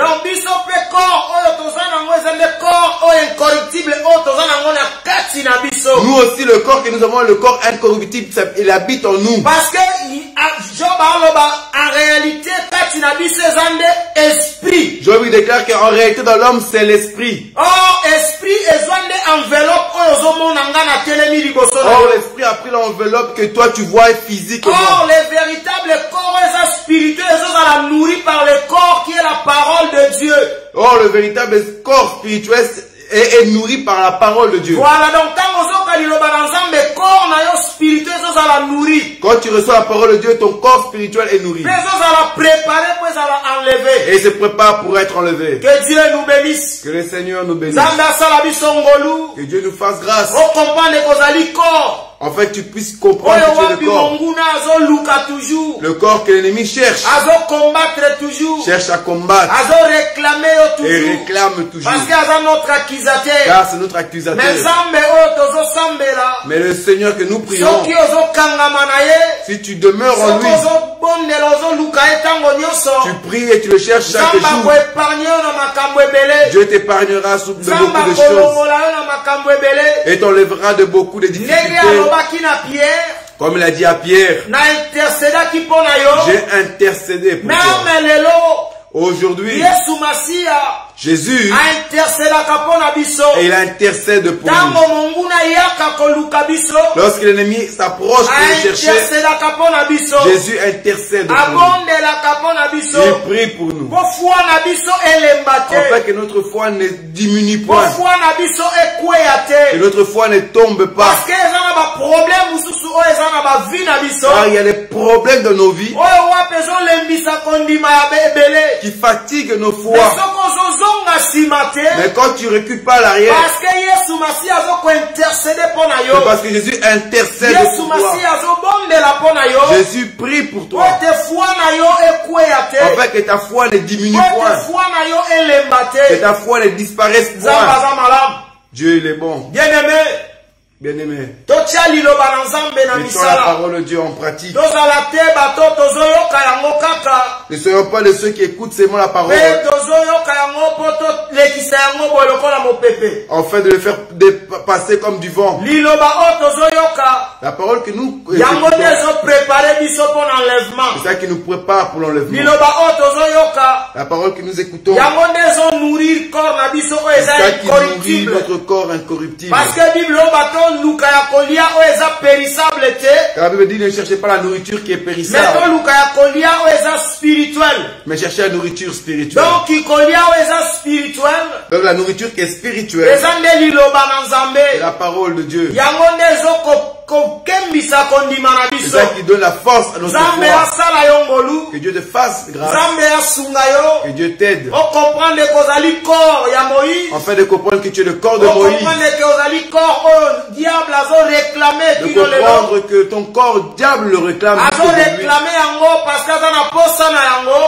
Nous aussi, le corps que nous avons, le corps incorruptible, il habite en nous. Parce que en réalité, Job lui déclare qu'en réalité dans l'homme c'est l'esprit. Or l'esprit a pris l'enveloppe que toi tu vois physiquement. Or les véritables corps spirituels sont nourris par le corps qui est la parole de Dieu. Or le véritable corps spirituel est nourri par la parole de Dieu. Voilà, donc quand tu reçois la parole de Dieu, ton corps spirituel est nourri. Et il se prépare pour être enlevé. Que Dieu nous bénisse. Que le Seigneur nous bénisse. Que Dieu nous fasse grâce. En fait, tu puisses comprendre que tu es le corps. Le corps que l'ennemi cherche. Cherche à combattre. Et réclame toujours. Car c'est notre accusateur. Mais le Seigneur que nous prions, si tu demeures en lui, tu pries et tu le cherches chaque jour, Dieu t'épargnera de beaucoup de choses et t'enlèvera de beaucoup de difficultés. Comme il a dit à Pierre, j'ai intercédé pour toi. Aujourd'hui, Jésus, et il intercède pour nous. Lorsque l'ennemi s'approche pour le chercher, Jésus intercède pour nous. Il prie pour nous. Afin que notre foi ne diminue point. Que notre foi ne tombe pas. Car il y a des problèmes dans nos vies qui fatiguent nos foi. Mais quand tu recules pas l'arrière, c'est parce que Jésus intercède pour toi. Jésus prie pour toi. Afin que ta foi ne diminue point. Que ta foi ne disparaisse point. Dieu il est bon. Bien-aimé. Bien-aimé. Mettons la parole de Dieu en pratique. Ne soyons pas de ceux qui écoutent seulement la parole. En fait de le faire passer comme du vent. La parole que nous écoutons, c'est ça qui nous prépare pour l'enlèvement. La parole que nous écoutons, c'est ça qui nourrit notre corps incorruptible. Parce que la Bible dit ne cherchez pas la nourriture qui est périssable, mais cherchez la nourriture spirituelle. Donc la nourriture qui est spirituelle, c'est la parole de Dieu. C'est ça qui donne la force à notre foi. Que Dieu te fasse grâce. Que Dieu t'aide. Afin de comprendre que tu es le corps de Moïse. De comprendre que ton corps diable le réclame.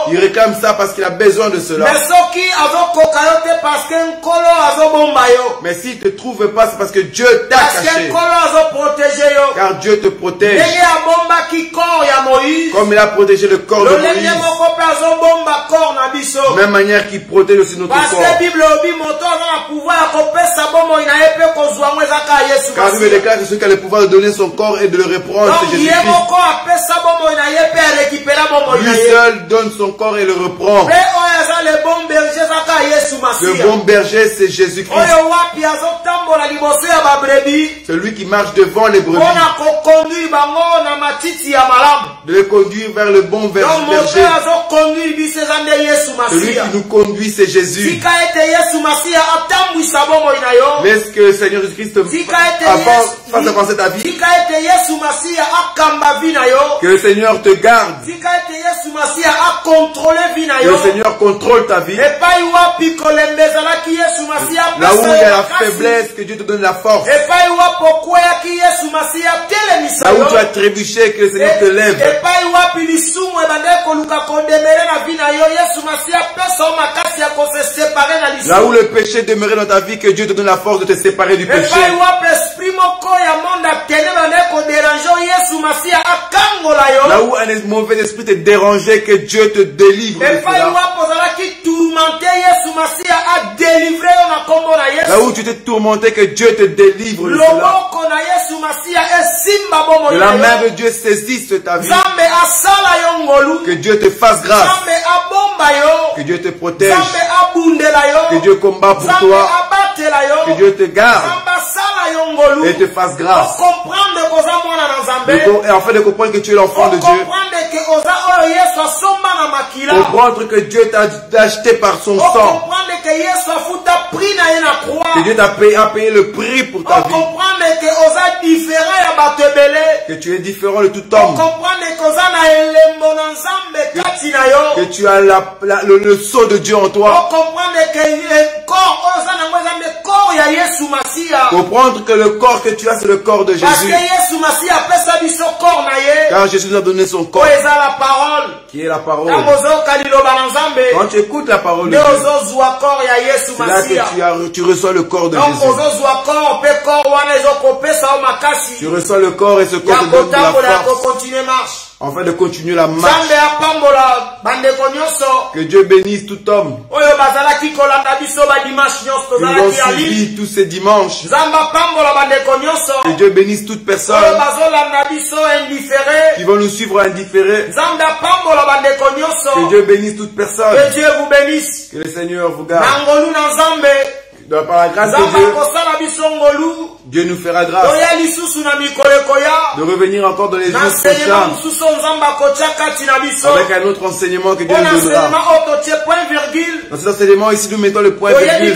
Il réclame ça parce qu'il a besoin de cela. Mais s'il ne te trouve pas, c'est parce que Dieu t'a caché. Car Dieu te protège. Comme il a protégé le corps de Moïse. De même manière qu'il protège aussi notre corps. Car il déclare que celui qui a le pouvoir de donner son corps et de le reprendre, c'est Jésus-Christ. Lui seul donne son corps et le reprend. Le bon berger, c'est Jésus-Christ. Celui qui marche devant les brebis. De les conduire vers le bon berger. Celui qui nous conduit, c'est Jésus. Laisse que le Seigneur Jésus-Christ fasse avancer ta vie. Que le Seigneur te garde. Que le Seigneur contrôle ta vie. Là où il y a la faiblesse, que Dieu te donne la force. Là où tu as trébuché, que le Seigneur te lève. Là où le péché demeurait dans ta vie, que Dieu te donne la force de te séparer du péché. Là où un mauvais esprit te dérangeait, que Dieu te délivre de cela. Là où tu t'es tourmenté, que Dieu te délivre de cela. Que la main de Dieu saisisse ta vie. Que Dieu te fasse grâce. Que Dieu te protège. Que Dieu combat pour toi. Que Dieu te garde. Et te fasse grâce. Et afin de comprendre que tu es l'enfant de Dieu. Comprendre que Dieu t'a acheté par son sang. Que Dieu t'a payé le prix pour ta vie. Que tu es différent de tout homme. Que tu as le sceau de Dieu en toi. Comprendre que le corps que tu as, c'est le corps de Jésus. Car Jésus nous a donné son corps, qui est la parole. Quand tu écoutes la parole de Dieu, c'est là que tu reçois le corps de Jésus. Tu reçois le corps et ce corps te donne de la force. Afin de continuer la marche. Que Dieu bénisse tout homme qui nous ont suivis tous ces dimanches. Que Dieu bénisse toute personne qui vont nous suivre indifférés. Que Dieu bénisse toute personne. Que Dieu vous bénisse. Que le Seigneur vous garde. Par la grâce de Dieu, Dieu nous fera grâce de revenir encore dans les jours prochains avec un autre enseignement que Dieu nous donnera. Dans cet enseignement ici, nous mettons le point virgule.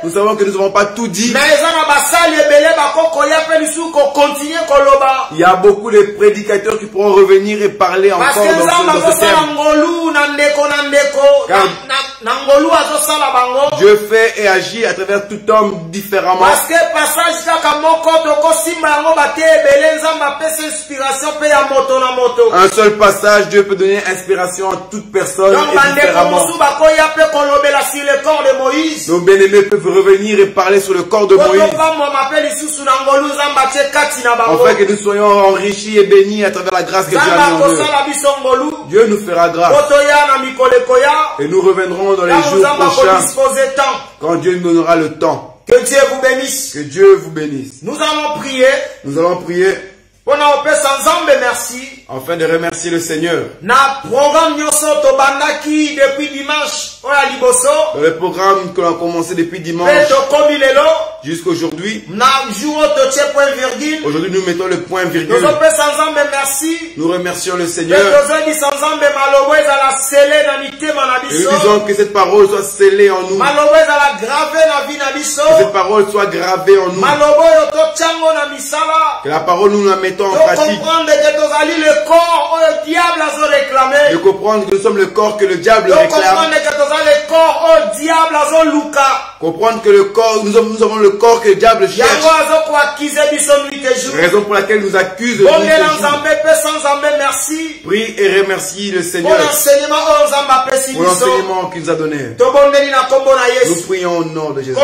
Nous savons que nous n'avons pas tout dit. Il y a beaucoup de prédicateurs qui pourront revenir et parler encore dans ce thème. nangolu azosala bango. Dieu fait et agit à travers tout homme différemment. Parce que passage kaka moko toko simba yango bate ebele nzamba pesa inspiration pe ya moto na moto. Un seul passage, Dieu peut donner inspiration à toute personne donc et différemment. musu bakoya pe kolobela sur le corps de Moïse. Nos bien-aimés peuvent revenir et parler sur le corps de Moïse. Afin que nous soyons enrichis et bénis à travers la grâce que Dieu a mis en eux. Dieu nous fera grâce. Et nous reviendrons dans les jours prochains quand Dieu nous donnera le temps. Que Dieu vous bénisse. Que Dieu vous bénisse. Nous allons prier. Nous allons prier. Merci. Afin de remercier le Seigneur. Na programme bandaki depuis dimanche. Dans le programme que l'on a commencé depuis dimanche jusqu'aujourd'hui. Aujourd'hui nous mettons le point virgule. Nous remercions le Seigneur. Et nous disons que cette parole soit scellée en nous. Que cette parole soit gravée en nous. Que la parole nous la mettons en pratique. De comprendre que nous sommes le corps que le diable réclame. Comprendre que le corps, nous avons le corps que le diable cherche. Raison pour laquelle nous accuse. Prie et remercie le Seigneur pour l'enseignement qu'il nous a donné. Nous prions au nom de Jésus.